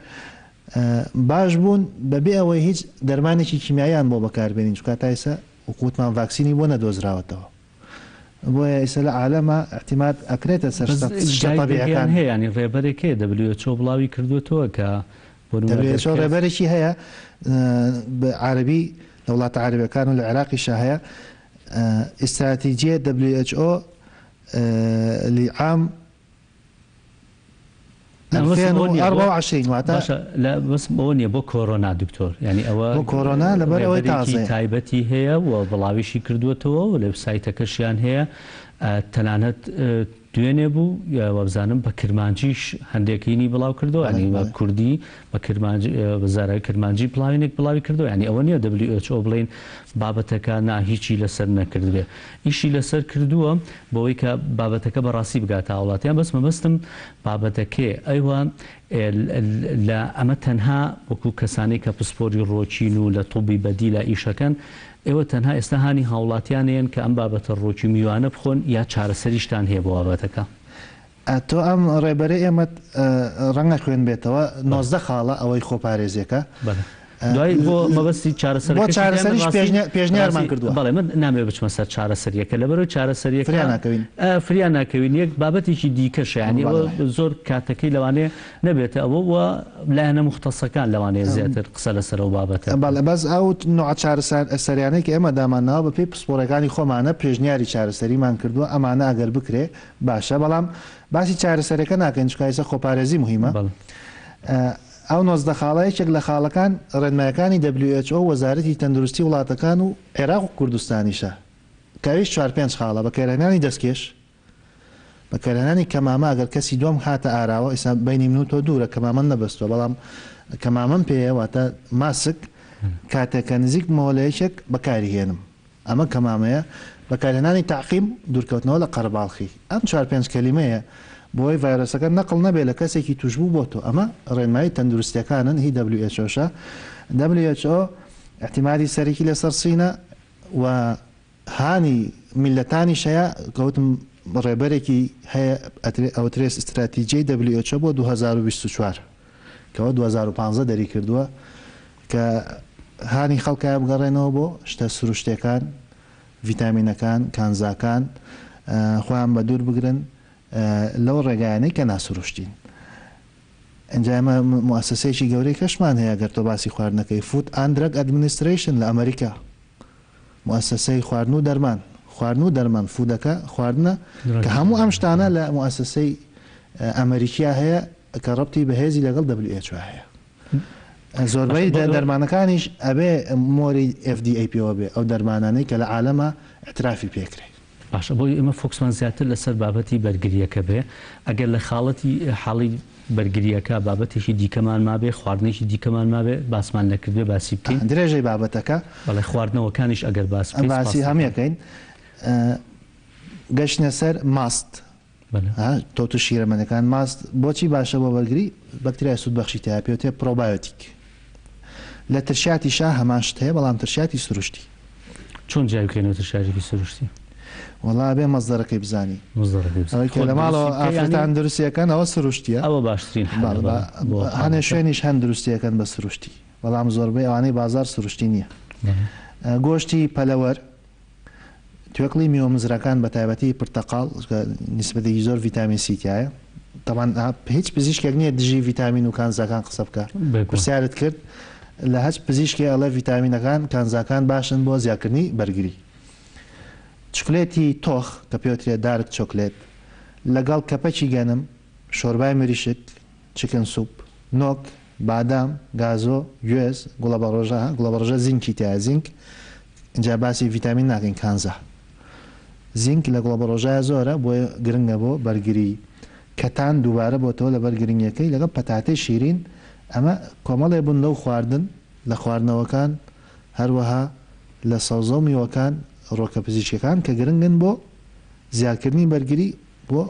باش بوون بەبێ ئەوەی هیچ دەرمانێکی کیمیاییان بۆ بەکاربێنین، چکە تا ئێستا وەکوتمان ڤاکسینی بۆ نەدۆزراوەتەوە. بۆیە ئێستا لە عالەمە احتیمال ئەکرێتە سەر شتەبیەکان هەیە، ینی ڕێبەرێک هەیە WHO بڵاوی کردوێتەوە کە ڕێبەرێکی هەیە بە عربی لە وڵاتە عربیەکان و لە عێراقیشە هەیە. استراتیجیە WHO لعام 2024 لا بس بۆ نییە بۆ کۆرۆنا دکتۆر، ینی ئەوە بۆ کۆرۆنا لەبەرەوەی تایبەتی هەیە و بڵاویشی کردوێتەوە و لە وبسایتەکەشیان هەیە. تەنانەت دوێنێ بوو وەبزانم بە کرمانجیش هەندێکینی بڵاو کردو، ینی بە کوردی بە وەزارەی کرمانجی پڵاوینێک بڵاوی کردو. ینی ئەوە نییە WHO بڵین بابەتەکە نا هیچی لەسەر نەکردبێ، ئیشی لەسەر کردووە بۆەوەی کە بابەتەکە بەڕاستی بگاتە وڵاتیان. بەس مەبەستم بابەتەکەی ئەیوە لە ئەمە تەنها وەکو کەسانی کە پسپۆری ڕۆچین و لە تووبی بەدی لە ئیشەکەن، ئێوە تەنها ئێستا هانی هاوڵاتیانەیەن کە ئەم بابەتە ڕۆکی میوانە بخۆن یا چارەسەریشتان هەیە بۆ بابەتەکە. تۆ ئەم ڕێبەرە ئێمە ڕەنگە خوێن بێتەوە 19 خاڵە ئەوەی خۆپارێزیەکە دوای بۆ مەبەستی چارەسەریش پێشنیارمان کردووە. بەڵێ من نامێ بچمە سەر چارەسەریەکە لەبەرەوەی چارەسەریەکە فریان ناکەوین. یەک بابەتێکی دیکەش، ینی ئەوە زۆر کاتەکەی لەوانەیە نەبێتە ئەوە وە لایەنە مختەسەکان لەوانەیە زیاتر قسە لەسەرەوە بابەتە. بەس ئەو نوع چارەسەریانەی کە ئێمە دامانەوە بە پێی پسپۆرەکانی خۆمانە پێشنیاری چارەسەریمان کردووە، ئەمانە ئەگەر بکرێ باشە، بەڵام باسی چارەسەرەکە ناکەین چکە ئێستا خۆپارێزی مهمە. ئەو 19 خاڵەیەکێک لە خاڵەکان ڕێنمایەکانی WHO وەزارەتی تەندروستی وڵاتەکان و عێراق و کوردستانیشە، کاویش 4-5 خاڵە بەکارهێنانی دەستکێش، بەکارهێنانی کەمامە. ئەگەر کەسی دوم هاتە ئاراوە ئێستا بینی من و تۆ دوورە کەمامە نەبەستووە، بەڵام کەمامەم پێواتە ماسک کاتێکە نزیک مۆلەیەکێک بەکاریهێنم، ئەمە کەمامەیە. بەکارهێنانی تاقیم دوورکەوتنەوە لە قەرباڵخی، ئەم 4-5 کەلیمەیە بۆی ڤایرۆسەکە نەقڵ نەبێت لە کەسێکی توشبوو بۆ تۆ ئەمە ڕێنمایی تەندروستیەکانن هی WHO WHO احتیمالی سەرێکی لەسەر سینە و هانی میلەتانی شەیە کەوتم ڕێبەرێکی هەیە ئەوترێس استراتیجیای WHO بۆ 2024 کەەوە 2015 دەری کردووە کە هانی خەڵکایە بگەڕێنەوە بۆ شتە سروشتەکان ڤیتامینەکان کانزاکان خۆیان بە دوور بگرن لەو ڕێگایانەی کە ناسروشتین. ئەنجامە موسسەیەکی گەورەی کەشمان هەیە گەر تۆ باسی خواردنەکەی فود ئەند درەگ ئەدمنیستریشن لە ئەمریکا موسسەی خواردن و دەرمان فودەکە خواردنە کە هەموو ئەم شتانە لە موسسەی ئەمریکیا هەیە کە ڕەبتی بەهێزی لەگەڵ WHO هەیە. زۆربەی دەرمانەکانیش ئەبێ مۆری FDA پێوە بێ ئەو دەرمانانەی کە لە عالەمە اعترافی پێکرێت. باشە بۆی ئمە فۆکسمان زیاتر لەسەر بابەتی بەرگریەکە بێ ئەگەر لە خاڵەتی حاڵی بەرگریەکە بابەتێکی دیکەمان مابێ خواردنێکی دیکەمان مابێ باسمان نەکردێ باسی بکەین درێژەی بابەتەکە بەڵێ خواردنەوەکانیش ئەگەر باسی هەمیەکەین گەشتە سەر ماست تۆ تو شیرەمەنەکان ماست بۆچی باشە بۆ بەرگری بەکتریای سوودبەخشی تیا پێوتێ پرۆبایۆتیک لە ترشاتی شا هەمان شت هەیە بەڵام ترشاتی سروشتی چۆن جای بکەینەوە ترشاتێکی سروشتی وڵا بێ مەزدەرەکەی بزانی لە ماڵەوە ئافرەتان دروستیەکەن ئەوە سروشتیە ئەوە باشترین هەنێ شوێنیش هەن دروستیەکەن بە سروشتی بەڵام زۆربەی ئەوانەی بازار سروشتی نییە. گۆشتی پەلەوەر توێکڵی میوەمزرەکان بە تایبەتی پرتەقاڵ نیسبەتێکی زۆر ڤیتامین سیتیایە تەمان هیچ پزیشکێک نییە دژی ڤیتامین و کانزاکان قسە بکە پرسیارت کرد لە هەچ پزیشکی ئەڵێ ڤیتامینەکان کانزاکان باشن بۆ زیادکردنی بەرگری. چکلێتی تۆخ کە پێوترێت دارک چۆکلێت لەگەڵ کەپەکی گەنم شۆربای مریشک چکن سوپ نۆک بادام گازۆ گوێز گوڵەبەڕۆژە زینکی تیا زینک اینجا باسی ڤیتامین ناکەین کانزا زینک لە گوڵەبەڕۆژایە زۆرە بۆ گرنگە بۆ بەرگری کەتان دووبارە بۆ تۆ لە بەرگرنگەکەی لەگەڵ پەتاتەی شیرین ئەمە کۆمەڵێ بوون لەو خواردن لە خواردنەوەکان هەروەها لە سەوزە و میوەکان ڕۆکە پزیشکەکان کە گرنگن بۆ زیادکردنی بەرگری بۆ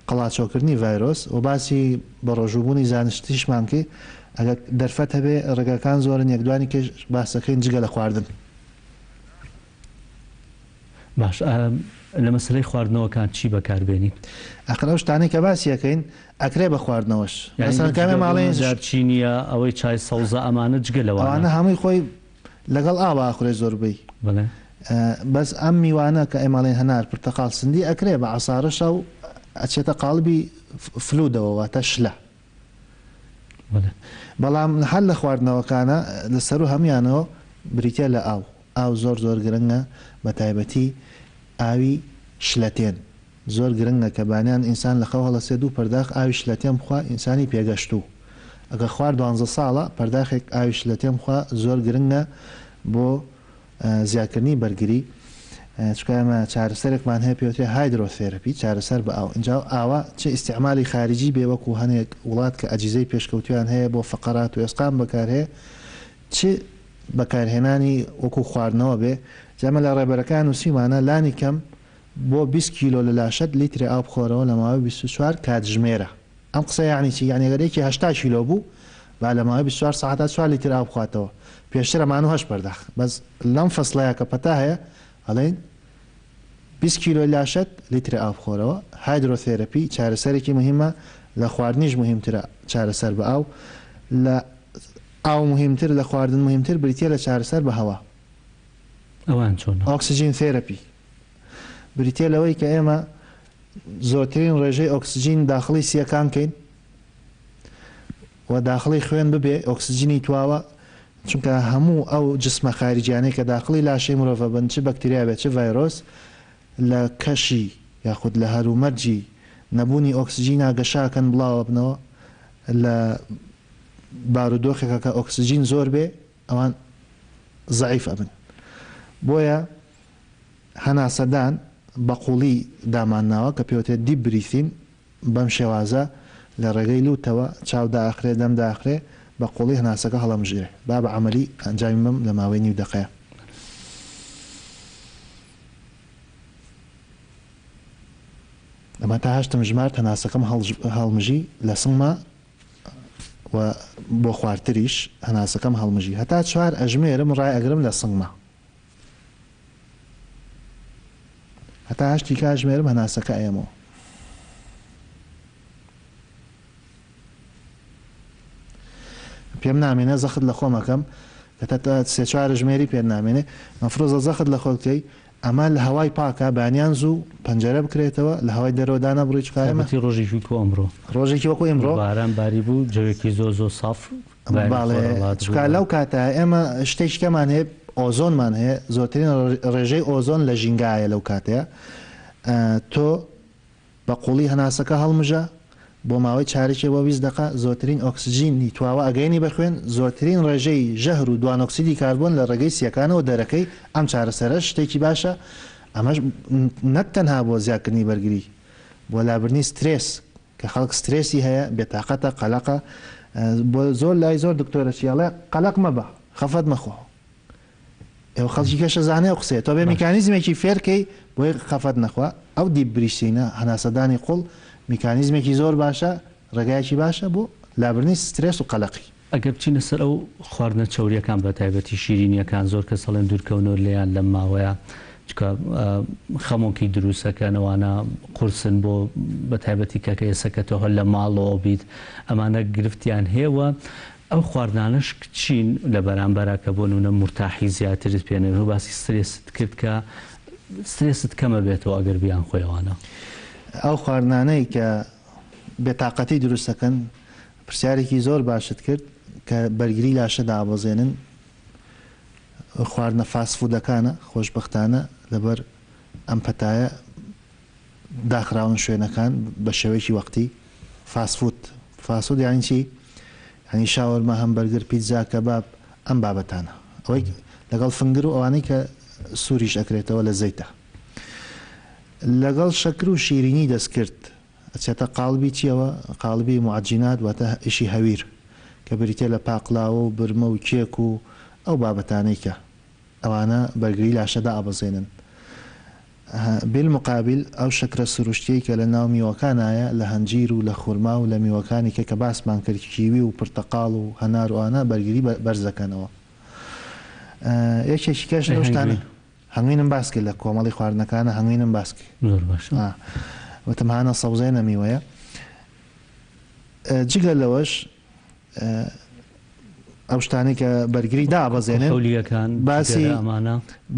قەڵاچۆکردنی ڤایرۆس و باسی بە ڕۆژوبوونی زانستیشمان کە ئەگە دەرفەت هەبێ ڕێگەکان زۆرن یەکدوانی کێش باسەکەین جگە لە خواردن. باش لە مەسلەی خواردنەوەکان چی بەکاربێنی؟ ئەقل ئەو شتانەی کە باسیەکەین ئەکرێ بە خواردنەوەش کامێ ماڵێن زارچینیە ئەوەی چای سەوزە ئەمانە جگە لەوانە هەمووی خۆی لەگەڵ ئاوا ئاخورێ زۆربەی بەس ئەم میوانە کە ئێماڵێن هەنار پرتەقاڵ سندی ئەکرێ بە عسارەشە و ئەچێتە قاڵبی فلودەوەواتە شلە بەڵام هەر لە خواردنەوەکانە لەسەر و هەمیانەوە بریتە لە ئاو زۆر گرنگە بە تایبەتی ئاوی شلەتێن زۆر گرنگە کە بانیان ئینسان لە خەو هەڵەسێ دوو پەرداخ ئاوی شلەتێم بخوا ئینسانی پێگەشتوو ئەگە خوارد 12 ساڵە پەرداخێک ئاوی شلەتێم بخوا زۆر گرنگە بۆ زیادکردنی بەرگری چکایمە چارەسەرێکمان هەیە پێوتێ هایدرۆثێرەپی چارەسەر بە ئاو اینجا ئاوا چه ئیسیعمالی خارجی بێ وەکو هەنێک وڵات کە ئەجیزەی پێشکەوتیان هەیە بۆ فەقەرات و ئێسقام بەکارهەیە چ بەکارهێنانی وەکو خواردنەوە بێ جەمە لە ڕێبەرەکان و سیمانە لانی کەم بۆ 20 کیلۆ لە لاشت لیتری ئاو بخۆرەوە لە ماوەی 24 کاتژمێرە ئەم قسە یعنی چی یعنی گەرێکی 80 کیلۆ بوو با لە ماوەی 24 ساعت 4 لیتر ئاو بخواتەوە پێشتر ئەمان و هەش پەرداخ بەس لەم فەسڵەیە کە پەتا هەیە ئەڵێن 20 کیلۆ لاشت لیتر ئاو بخۆرەوە هایدرۆثێرەپی چارەسەرێکی مهمە لە خواردنیش مهمترە چارەسەر بە ئاو لە ئاو مهمتر لە خواردن مهمتر بریتە لە چارەسەر بە هەوا ئەوان چۆن ئۆکسسیژین تێرەپی بریتە لەوەی کە ئێمە زۆرترین ڕێژەی ئۆکسسیژین داخلی سیەکان کەین و داخلی خوێن ببێ ئۆکسسیژینی تواوە چونکە هەموو ئەو جسمە خارجیانەی کە داخلی لاشەی مرۆڤ بن چ بەکتریا بێت چ ڤایرۆس لە کەشی یاخود لە هەرومەرجی نەبوونی ئۆکسسیژینا گەشاکەن بڵاوە بنەوە لە بارودۆخێکە کە ئۆکسسیژین زۆر بێ ئەوان زەعیف ئەبن بۆیە هەناسەدان بەقوڵی دامانناوە کە پێوتێت دیپ بریثین بەم شێوازە لە ڕێگەی لوتەوە چاودا ئاخرێ دەمدا ئاخرێ بە قوڵی هەناسەکە هەڵەمژێ با بە عملی ئەنجامی بم لە ماوەی نیو دقەیە ئەمە تا هەشتم ژمار هەناسەکەم هەڵمژی لە سنگمە و بۆ خواردتریش هەناسەکەم هەڵمژی هەتا 4 ئەژمێرم ڕای ئەگرم لە سنگمە هەتا هەشتی کاژمێرم هەناسەکە ئێمەوە پێم نامێنە زەخت لە خۆمەکەم کە سێ 4 ژمێری پێ نامێنێ مەفرۆزە زەخت لە خۆکەی ئەمە لە هەوای پاکە بانیان زوو پەنجەرە بکرێتەوە لە هەوای دەرەوەدانە بڕی چکارەمەتی ڕۆژێکی کۆ ئەمڕۆ ڕۆژێکی وەکو ئێمڕۆ باران باری بوو جەوێکی زۆ ساف لەو کاتە ئێمە شتێکەکەمان هەیە ئۆزۆنمان هەیە زۆرترین ڕێژەی ئۆزۆن لە ژینگایە لەو کاتەیە تۆ بە قوڵی هەناسەکە هەڵمژە بۆ ماوەی چارێکی بۆ 20 دقه زۆرترین ئۆکسسیژینی تواوە ئەگەینی بخوێن زۆرترین ڕێژەی ژەهر و دوانۆکسیدی کاربۆن لە ڕێگەی سیەکانەوە دەرەکەی ئەم چارەسەرە شتێکی باشە ئەمەش نەک تەنها بۆ زیادکردنی بەرگری بۆ لابرنی سترێس کە خەڵک سترێسی هەیە بێتاقەتە قەلەقە بۆ زۆر لای زۆر دکتۆرەچیاڵێ قەلەق مەبە خەفەت مەخۆ ئێوە خەڵکی کەشە زانێ و قسێت تۆ بێ میکانیزمێکی فێرکەی بۆی خەفەت نەخوا ئەو دیبریسینە هەناسەدانی قوڵ میکانیزمێکی زۆر باشە ڕێگایکی باشە بۆ لابرنی سترێس و قەلەقی ئەگەر بچینە سەر ئەو خواردنە چاوریەکان بە تایبەتی شیرینیەکان زۆر کە سەڵێن دوورکەونەوە لێیان لەم ماوەیە خەمۆکی دروستەکەنەوەوانە قورسن بۆ بە تایبەتی کەکە ئێسەکەتەوە هەر لە ماڵەوە بیت ئەمانە گرفتیان هەیەوە ئەو خواردانش چین لە بەرامبەرە کە بۆ نونە مرتاحی زیاترت پێێنێ و باسی سترێست کرد کە سترێست کەمە بێتەوە ئەگەر بیان خۆیەوانە ئەو خواردانەی کە بێتاقەتی دروستەکەن پرسیارێکی زۆر باشت کرد کە بەرگری لاشە دابەزێنن خواردنە فاسفودەکانە خۆشببختانە لەبەر ئەم پەتایە داخراون شوێنەکان بە شێوەیەکی وەقتی فاسفود یانی چی هەنی شاوەرمە هەم بەرگر پیتزا کەباب ئەم بابەتانە ئەوەی لەگەڵ فنگر و ئەوانەی کە سووریش ئەکرێتەوە لە زەیتە لەگەڵ شەکر و شیرینی دەستکرد ئەچێتە قالبی چیەوە قالبی معجینات واتە ئیشی هەویر کە بریتێ لە پاقلاوە و برمە و کێک و ئەو بابەتانەی کە ئەوانە بەرگری لاشەدا ئابەزێنن بالمقابل ئەو شەکرە سروشتیەی کە لە ناو میوەکانایە لە هەنجیر و لە خورما و لە میوەکانی کە باسمان کرد کیوی و پرتەقاڵ و هەنار وانە بەرگری بەرزەکەنەوە یەکێکی کەش لەو شتانە هەنگوینم باسکە لە کۆمەڵی خواردنەکانە هەنگوینم باسکە وتمهانە سەوزێنە میوەیە جگە لەوەش ئەو شتانی کە بەرگری دابەزێنێن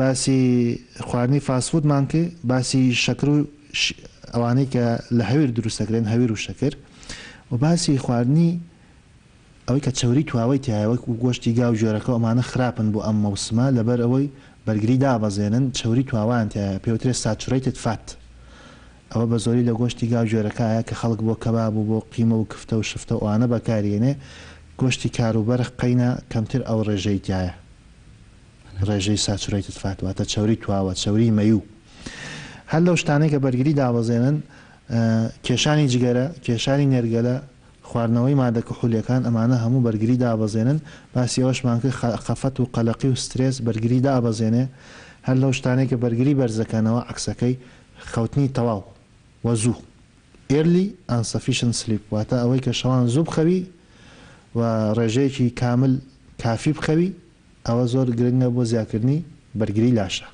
باسی خواردنی فاسفودمان کرد باسی شەکر و ئەوانەی کە لە هەویر دروستەکرێن هەویر و شەکر و باسی خواردنی ئەوەی کە چەوری تواوەی تایەوەک و گۆشتی گا و ژێرەکە ئەمانە خراپن بۆ ئەم مەوسمە لەبەر ئەوەی بەرگری دابەزێنن چەوری تواوان تایە پێوترێت ساتوریتد فات ئەوە بە زۆری لە گۆشتی گا و ژێرەکایە کە خەڵک بۆ کەباب و بۆ قیمە و کفتە و شفتە ئەوانە بەکارێنێ گۆشتی کاروبەرخ قەینە کەمتر ئەو ڕێژەی تایە ڕێژەی ساتوریتد فات واتە چەوری تواوە چەوری مەیوو هەر لەو شتانەی کە بەرگری دابەزێنن کێشانی جگەرە کێشانی نێرگەلە خواردنەوەی مادە کحولیەکان ئەمانە هەموو بەرگری دابەزێنن باسی ئەوەشمان کرد خەفەت و قەلەقی و سترێس بەرگری دابەزێنێ هەر لەو شتانەی کە بەرگری بەرزەکەنەوە عکسەکەی خەوتنی تەواو وە زوو ئێرلی ئەنسەفیشن سلیپ واتە ئەوەی کە شەوان زوو بخەوی و ڕێژەیەکی کامل کافی بخەوی ئەوە زۆر گرنگە بۆ زیادکردنی بەرگری لاشە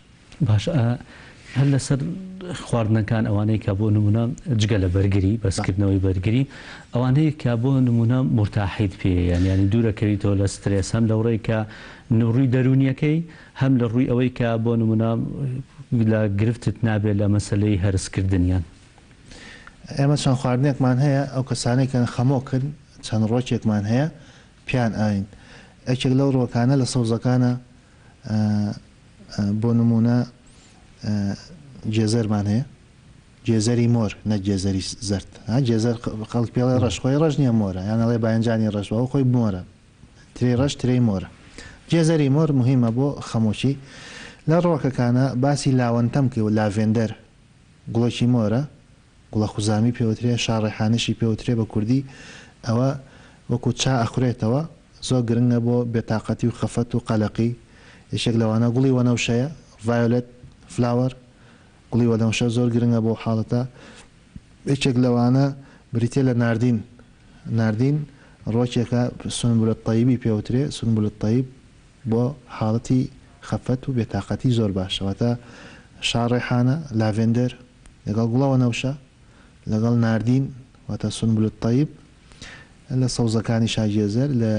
باش هەر لەسەر خواردنەکان ئەوانەی کە بۆ نمونە جگە لە بەرگری بەسکردنەوەی بەرگری ئەوانەیە کە بۆ نمونە مرتاحیت پێ ینی دوورەکەویتەوە لە سترێس هەم لە ڕێی کە ڕووی دەرونیەکەی هەم لە ڕووی ئەوەی کە بۆ نمونە لە گرفتت نابێت لە مەسلەی هەرسکردنیان ئێمە چەند خواردنێکمان هەیە ئەو کەسانێک کە خەمۆکرد چەند ڕۆکێکمان هەیە پیان ئاین ئەکێک لەو ڕۆکانە لە سەوزەکانە بۆ نمونە جێزەرمان هەیە جێزەری مۆر نە جێزەری زرد جێزەر خەڵک پێڵێ ڕەش خۆی ڕەش نییە مۆرە یانەڵێ باەنجانی ڕەشەوە خۆی مۆرە ترێ ڕەش ترەی مۆرە جێزەری مۆر مهمە بۆ خەمۆکی لە ڕۆکەکانە باسی لاوەنتەم کرد و لاڤێندەر گوڵۆکی مۆرە گوڵە خوزامی پێوترێ شاڕێحانشی پێوترێ بە کوردی ئەوە وەکو چا ئەخورێتەوە زۆر گرنگە بۆ بێتاقەتی و خەفەت و قەلەقی یەکێک لەوانە گوڵی وەنەوشەیە ڤایۆلێت فلاوەر گوڵی وەنەوشە زۆر گرنگە بۆ حاڵەتە یەکێک لەوانە بریتێ لە ناردین ڕۆکێکە سنبولەت تەیبی پێوترێ سنبولەت تەیب بۆ حاڵەتی خەفەت و بێتاقەتی زۆر باشەوەتە شاڕێحانە لاڤێندەر لەگەڵ گوڵەوە نەوشە لەگەڵ ناردین واتە سنبولەت تەیب لە سەوزەکانی شاگێزەر لە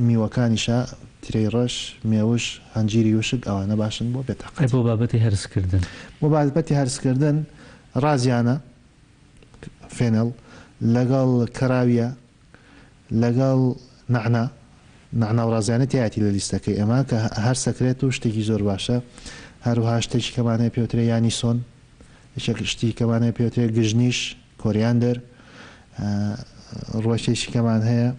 میوەکانیشا ترەی ڕەش مێوش هەنجیری وشک ئەوانە باشن بۆ بێتاقەت بۆ بابەتی هەرسکردن بۆ بابەتی هەرسکردن ڕازیانە فێنەڵ لەگەڵ کەراویە لەگەڵ نعنا و ڕازیانە تایەتی لە لیستەکەی ئەمە کە هەر سەکرێت و شتێکی زۆر باشە هەروها شتێکی کەمانەیە پێوترێ ینی سۆن شتی کەمانەیە پێوترێ گژنیش کۆریاندەر ڕۆژێکی کەمان هەیە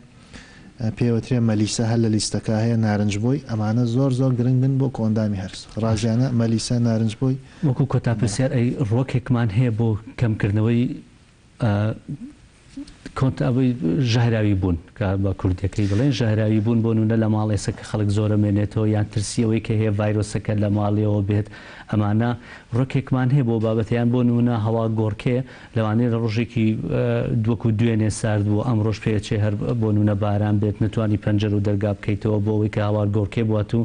پێوترێ مەلیسە هەر لە لیستەکە هەیە نارنج بووی ئەمانە زۆر ڕنگ بن بۆ کۆندامی هەرس ڕاژیانە مەلیسە نارنج بووی وەکو کۆتاپرسیار ئەی ڕۆکێکمان هەیە بۆ کەمکردنەوەی کۆنتەوەی ژەهراوی بوون کە بە کوردەکەی بڵێن ژەهراوی بوون بۆ نونە لە ماڵێسە کە خەڵک زۆرە مێنێتەوە یان ترسیەوەی کە هەیە ڤایرۆسەکە لە ماڵیەوە بێت ئەمانە ڕۆکێکمان هەیە بۆ بابەتیان بۆ نونە هەوا گۆڕکێ لەوانەیە لە ڕۆژێکی دووەکو دوێنێ سارد بوو ئەم ڕۆژ پێچێ هەر بۆ نونە باران بێت نتوانی پەنجەر و دەرگا بکەیتەوە بۆ ئەوەی کە هەوا گۆڕکێ بوات و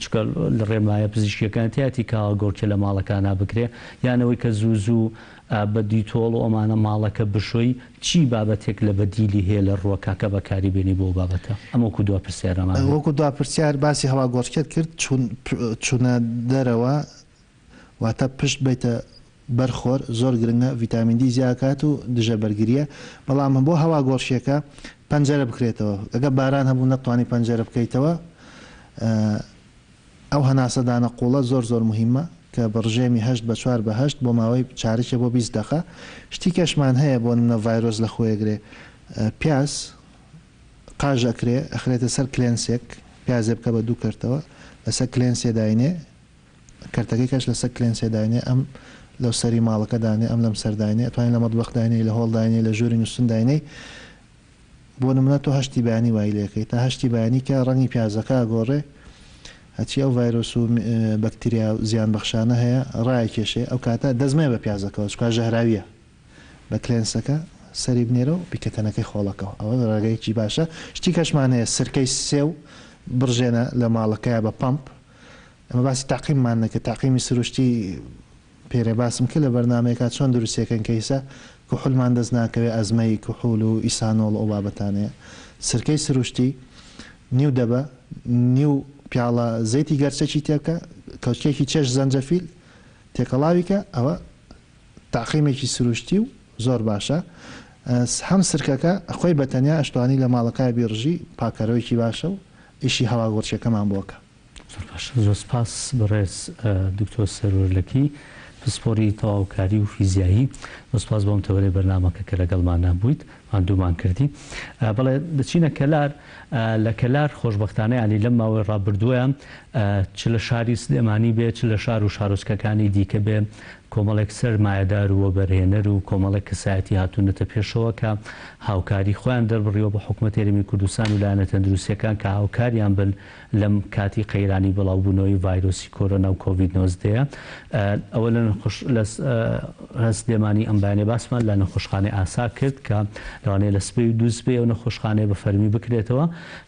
چکە لە ڕێمایە پزیشکیەکان تیاتی کە هەوا گۆڕکێ لە ماڵەکانە بکرێ یانەوەی کە زوو بە دیتۆڵ و ئەمانە ماڵەکە بشۆی چی بابەتێک لە بەدیلی هەیە لە ڕۆکاکە بەکاری بێنی بۆ بابەتە ئەمە وەکو دوا پرسیارەمان وەکو دوا پرسیار باسی هەوا گۆڕکێت کرد چوونە دەرەوە واتە پشت بیتە بەرخۆر زۆر گرنگە ڤیتامین دی زیاکات و دژە بەرگریە بەڵام بۆ هەوا گۆڕشیەکە پەنجەرە بکرێتەوە ئەگە باران هەبوو نەتوانانی پەنجەرە بکەیتەوە ئەو هەناسەدانە قوڵە زۆر مهمە کە بەڕژێمی 8 بۆ ماوەی چارێکە بۆ 20 دقە شتی کەشمان هەیە بۆ نمونە ڤایرۆس لە خۆیەگرێ پیاس قاژ ئەکرێ ئەخرێتە سەر کلێنسێک پیازێ بکە بە دوو کەرتەوە لەسەر کلێنسێ داینێ کەرتەکەی کەش لەسەر کلێنسێ داینێ ئەم لەو سەری ماڵەکە دانێ ئەم لەم سەرداینێ توانین لە مەطبەخ داینێ لە هۆڵ داینێ لە ژووری نووسن داینەی بۆ نمونە تۆ هەشتی بەیانی وای لەکەی تا هەشتی بەیانی کە ڕەنگی پیازەکە گۆڕێ هەچی ئەو ڤایرۆس و بەکتریا زیان بەخشانە هەیە ڕای کێشێ ئەو کاتە دەزمێ بە پیازەکەەوە چکا ژەهراویە بە کلێنسەکە سەری بنێرە و بیکەتەنەکەی خۆڵەکەەوە ئەوە ڕێگەیەکی باشە شتی کەشمان هەیە سرکەی سێو بڕژێنە لە ماڵەکەیە بە پمپ ئەمە باسی تاقیممان نەکە تاقیمی سروشتی پێرێ باسم کە لە بەرنمەیەکە چۆن دروستیەکەن کەیسە کوحولمان دەست ناکەوێت ئەزمەی کوحول و ئیسانۆڵ ئەو بابەتانەیە سرکەی سروشتی نیو دەبە نیو پیاڵە زەیتی گەرچەکی تێکە کەوتکێکی چێش زەنجەفیل تێکەڵاویکە ئەوە تاقیمێکی سروشتی و زۆر باشە هەم سرکەکە خۆی بەتەنیا ئەشتوانی لە ماڵەکە بیڕژی پاکەرەوەیکی باشە و ئیشی هەوا گۆڕچەکەمان بۆکە زۆر سپاس بەڕێز دکتۆر سەرۆرلەکی پسپۆری تەواوکاری و فیزیایی سپاس بۆم تەوەرەی بەرنامەکە کە لەگەڵمان بوویت ماندوومان کردی بەڵێ دەچینە کەلار لە کەلار خۆشببختانە ینی لەم ماوەی ڕابردووە چ لە شاری سلێمانی بێ چ لە شار و شارۆچکەکانی دیکە بێ کۆمەڵێک سەرمایەدار و وەبەرهێنەر و کۆمەڵێک کەسایەتی هاتوونەتە پێشەوە کە هاوکاری خۆیان دەربڕیەوە بە حکوومەت هێرمی کوردستان و لایەنە تەندروستیەکان کە هاوکاریان بن لەم کاتی قەیرانی بەڵاوبوونەوەی ڤایرۆسی کۆرۆنا و کۆڤید-19 ئەوە لە سلێمانی ئەم بەیانێ باسمان لە نەخۆشخانەی ئاسا کرد کە لەوانەیە لە سبەی و دوو سبەی ئەو نەخۆشخانەیە بە فەرمی بکرێتەوە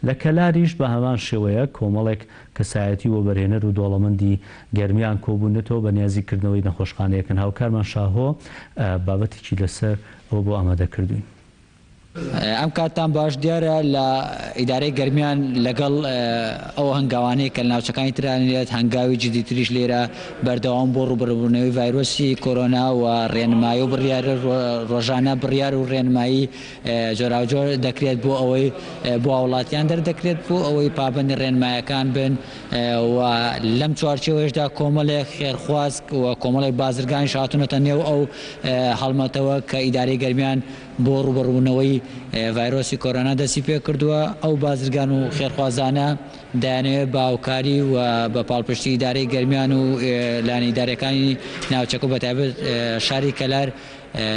لە کەلاریش بە هەمان شێوەیە کۆمەڵێک کەسایەتی وەبەرهێنەر و دۆڵەمەندی گەرمیان کۆبوونێتەوە بە نیازیکردنەوەی نەخۆشخانەیەکن هاوکارمان شاهۆ بابەتێکی لەسەر ئەوە بۆ ئامادەکردوین. ئەم کاتان باش دیارە لە ئیدارەی گەرمیان لەگەڵ ئەو هەنگاوانەیە کە ناوچەکانی ترانێت هەنگاوی جدیتریش لێرە بەردەوام بۆ ڕوبەربوونەوەی ڤایرۆسی کۆرۆنا و ڕێنمایی و بڕیارە ڕۆژانە بڕیار و ڕێنمایی جۆراوجۆر دەکرێت بۆ ئەوەی بۆ وڵاتیان دەردەکرێت بۆ ئەوەی پابەندی ڕێنمایەکان بن و لەم چوارچێوەشدا کۆمەڵێک خێرخواز و کۆمەڵێک بازرگانی شاتونەتە نێو ئەو هەڵمەتەوە کە ئیدارەی گەرمیان بۆ ڕوبەڕوونەوەی ڤایرۆسی کۆرۆنا دەستی پێ کردووە ئەو بازرگان و خێرخوازانە دایانەوێت باوکاری و بە پاڵپشتی ئیدارەی گەرمیان و لایەنە ئیدارەکانی ناوچەکە بەتایبەت شاری کەلار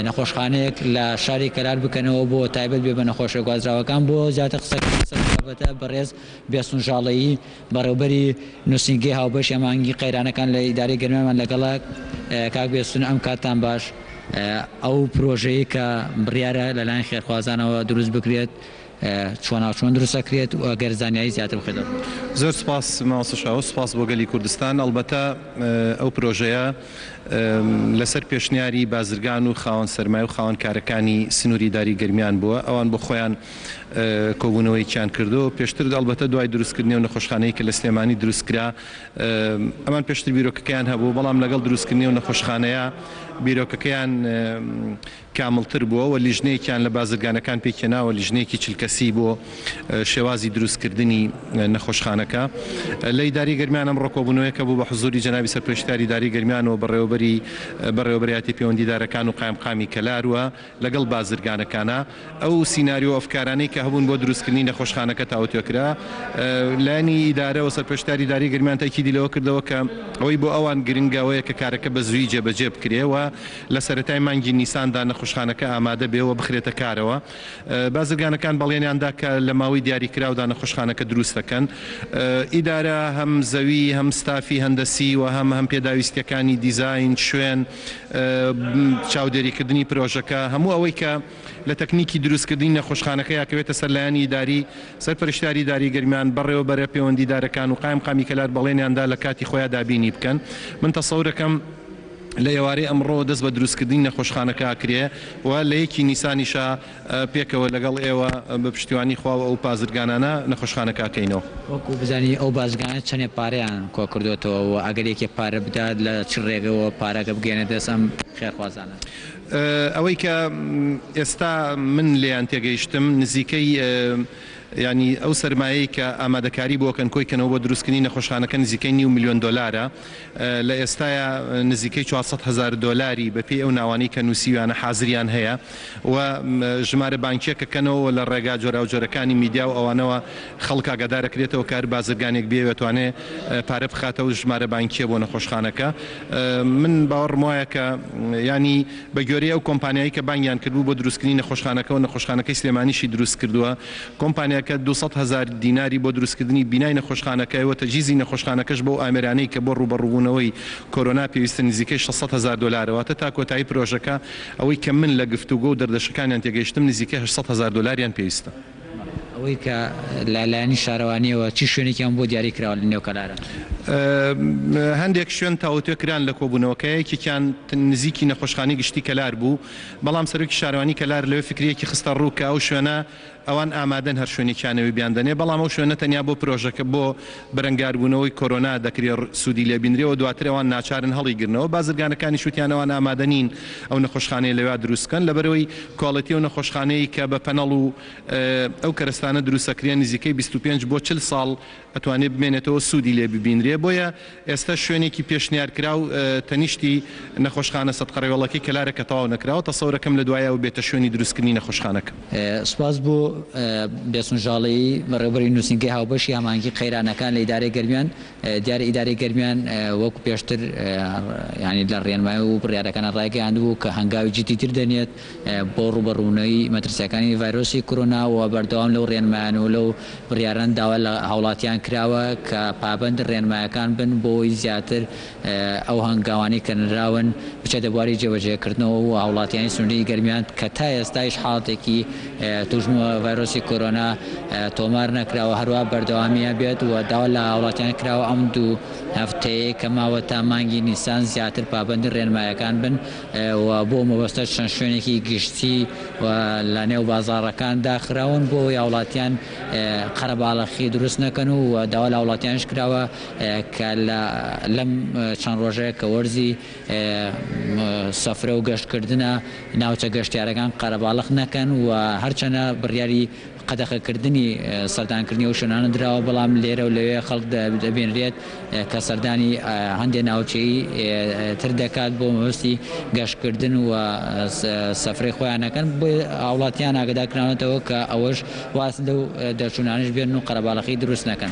نەخۆشخانەیەک لە شاری کەلار بکەنەوە بۆ تایبەت بێ بە نەخۆشە گوازراوەکان بۆ زیاتر قسەکەبەتە بەڕێز بێسونژاڵەیی بەڕێوبەری نووسنگی هاوبەش ئەمانگی قەیرانەکان لە ئیدارەی گەرمیانمان لەگەڵا کاک بێسون ئەم کاتان باش ئەو پرۆژەیە کە بڕیارە لەلایەن خێرخوازانەوە دروست بکرێت چۆن دروستەکرێت و گەرزانیایی زیاتر بخێتەوە. زۆر سپاس ماوەسەشاو، سپاس بۆ گەلی کوردستان. ئەلبەتە ئەو پرۆژەیە لەسەر پێشنیاری بازرگان و خاوەن سەرمای و خاوەن کارەکانی سنووری داری گەرمیان بووە، ئەوان بۆ خۆیان کۆبوونەوەیکیان کردو. پێشتر ئەلبەتە دوای دروستکردنی و نەخۆشخانەیە کە لە سلێمانی دروستکرا ئەمان پێشتر بیرۆکەکەیان هەبوو، بەڵام لەگەڵ دروستکردنی و نەخۆشخانەیە بیرۆکەکەیان کاملتر بووە و لیژنەیەکیان لە بازرگانەکان پێکێناوە، لیژنەیەکی چلکەسی بۆ شێوازی دروستکردنی نەخۆشخانەکە. لە ئیداری گەرمیان ئەم ڕۆکۆبوونەوەیەکە بوو بە حزوری جەنابی سەرپرشتیاری ئیداری گەرمیانەوە بەڕێوەبەریاتی پەیوەندیدارەکان و قایمقامی کەلاروە لەگەڵ بازرگانەکانە ئەو سیناریۆ ئەفکارانەی کە هەبوون بۆ دروستکردنی نەخۆشخانەکە تاوتێکرا. لایەنی ئیدارە و سەرپرشتیاری ئیداری گەرمیان تاکیدی لەوە کردەوە کە ئەوەی بۆ ئەوان گرنگەوەیە کە کارەکە بە زووی جێبەجێ بکرێەوە لە سەرەتای مانگی نیساندا نەخۆشخانەکە ئامادە بێەوە بخرێتە کارەوە. بازرگانەکان بەڵێنیاندا کە لە ماوەی دیاریکراودا نەخۆشخانەکە دروست دەکەن. ئیدارە هەم زەوی هەم ستافی هەندەسی و هەم پێداویستیەکانی دیزاین، شوێن، چاودێریکردنی پرۆژەکە، هەموو ئەوەی کە لە تەکنیکی دروستکردنی نەخۆشخانەکە یاکەوێتە سەرلایەنی ئیداری سەرپەرشتیاری ئیداری گەرمیان بەڕێوەبەرە پەیوەندیدارەکان و قایمقامی کەلار بەڵێنیاندا لە کاتی خۆیان دابینی بکەن. من تەسەورەکەم لە ئێوارەی ئەمڕۆ دەست بە دروستکردنی نەخۆشخانەکە ئاکرێ و لە یەکی نیسانیشە پێکەوە لەگەڵ ئێوە بە پشتیوانی خواوە ئەو بازرگانانە نەخۆشخانەکە ئەکەینەوە. وەکو بزانانی ئەو بازرگانە چەندێ پارەیان کۆ کردوێتەوە و ئەگەر یەکێ پارە بدات لە چ ڕێگەوە پارەکە بگەێنێت دەست ئەم خێرخوازانە. ئەوەی کە ئێستا من لێیان تێگەیشتم نزیکەی ینی ئەو سەرمایەی کە ئامادەکاری بۆکەن کۆیکەنەوە بۆ دروستکردنی نەخۆشخانەکە نزیکەی $9 ملیۆن لە ئێستاە نزیکەی $400,000 بە پێی ئەو ناوانەی کە نووسیویانە حازریان هەیە و ژمارە بانکیەکەکەنەوە لە ڕێگا جۆراوجۆرەکانی میدیا و ئەوانەوە خەڵک ئاگادارەکرێتەوە کار بازرگانێک بێوێتوانێ پارە بخاتە و ژمارە بانکیە بۆ نەخۆشخانەکە. من باوەڕم وایە کە ینی بە گوێرەی ئەو کۆمپانیایی کە بانگیان کردبوو بۆ دروستکردنی نەخۆشخانەکە و نەخۆشخانەکەی سلێمانیشی دروست کردووە، کۆمپانیاکە $200,000 بۆ دروستکردنی بینای نەخۆشخانەکە و تەجیزی نەخۆشخانەکەش بۆ ئامێرانەی کە بۆ ڕوبەڕووبوونەوەی کۆرۆنا پێویستە نزیکەی $600,000 تا کۆتایی پرۆژەکە ئەوەی کە من لە گفتوگۆ و دەردەشەکانیان تێگەیشتم نزیکەی $800,000 پێویستە. ئەوەی کە لایەنی شارەوانیەوە چی شوێنێکیان بۆ دیاری کراوە لە نێو کەلارە؟ هەندێک شوێن تاوتێکران لە کۆبوونەوەکەیەکێکیان نزیکی نەخۆشخانەی گشتی کەلار بوو، بەڵام سەرۆکی شارەوانی کەلار لەوێ فکرەیەکی خستە ڕووکە ئەو شوێنە ئەوان ئامادەن هەر شوێنێکیانەوەی بیاندنێ، بەڵام ئەو شوێنە تەنیا بۆ پرۆژەکە بۆ بەرەنگاربوونەوەی کۆرۆنا دەکرێت سوودی لێبینرێەوە دواتر ئەوان ناچارن هەڵیگرنەوە. بازرگانەکانی شوتیانەوەوان ئامادەنین ئەو نەخۆشخانەیە لەوێ دروستکەن لەبەرەوەی کۆڵەتی و نەخۆشخانەیە کە بە پەنەڵ و ئەو کەرەستانە دروستەکرێن نزیکەی 25 بۆ 40 ساڵ ئەتوانێت بمێنێتەوە سوودی لێ ببینرێ. بۆیە ئێستا شوێنێکی پێشنیارکرا و تەنیشتی نەخۆشخانە سەدقەڕێوەڵەکەی کەلارەکە تەواو نەکراوە، تەسەورەکەم لە دوایە و بێتە شوێنی دروستکردنی نەخۆشخانەکە. سوپاس بۆ بێسونژاڵی بەڕێوەبەری نووسینگەی هاوبەشی ئامانگی قەیرانەکان لە ئیدارەی گەرمیان دیارە ئیدارەی گەرمیان وەکو پێشتر ینی لە ڕێنمایی و بڕیارەکانە ڕایگەیاندبوو کە هەنگاوی جدیتر دەنێت بۆ ڕوبەڕوونەوەی مەترسیەکانی ڤایرۆسی کۆرۆنا و بەردەوام لەو ڕێنمایان و لەو بڕیاران داوا لە هاوڵاتیان کراوە کە پابند ڕێنمایەکان بن بۆی زیاتر ئەو هەنگاوانی کە نراون بچێتە بواری جێبەجێکردنەوە و هاوڵاتیانی سنووری گەرمیان کە تا ئێستایش حاڵاتێکی توژمە ڤایرۆسی کۆرۆنا تۆمار نەکراوە هەروە بەردەوامیە بێت و داوا لە هاوڵاتیان کراوە ئەم دوو هەفتەیە کە ماوە تا مانگی نیسان زیاتر پابندی ڕێنمایەکان بن و بۆ مەبەستە چەند شوێنێکی گشتی و لە نێو بازاڕەکان داخراون بۆ هاوڵاتیان قەرەباڵەخی دروست نەکەن و داوا لە هاوڵاتیانش کراوە کە لەم چەند ڕۆژەیە کە وەرزی سەفرە و گەشتکردنە ناوچە گەشتیارەکان قەرەباڵق نەکەن و هەرچەنە بڕیاری قەدەخەکردنی سەردانکردنی و شوێنانە درراوە، بەڵام لێرە و لەوێ خەڵک دەبێنرێت کە سەردانی هەندێک ناوچەی تر دەکات بۆ مەبەستی گەشتکردن و سەفرەی خۆیانەکەن بۆ هاوڵاتیان ئاگادارکراونەتەوە کە ئەوەش واز لەو دەرچوونانش بێن و قەرەباڵەخی دروست نەکەن.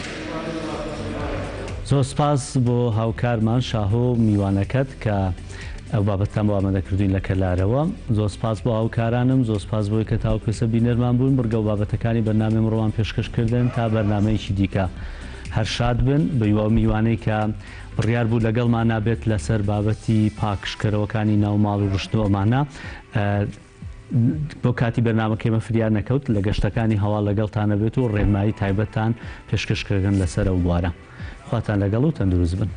زۆر سپاس بۆ هاوکارمان شاهۆ میوانەکەت کە ئەو بابەتان بۆ ئامادەکردوین لە کەلارەوە. زۆر سپاس بۆ هاوکارانم، زۆر سپاس بۆی کە تاوکەسە بینەرمان بوون بڕگە و بابەتەکانی بەرنامەی ڕۆوان پێشکەشکردن تا بەرنامەیەکی دیکە. هەرشاد بن بە میوانەی کە بڕیار بوو لەگەڵمان نابێت لەسەر بابەتی پاکشکەرەوەکانی ناوماڵ و ڕشت و ئەمانە بۆ کاتی بەرنامە کێمە فریار نەکەوت لە گەشتەکانی هەوا لەگەڵتانە بێت و ڕێنمایی تایبەتان پێشکەشکردن لەسەر ئەو بوارە خواتان لەگەڵ و تەندروست بن.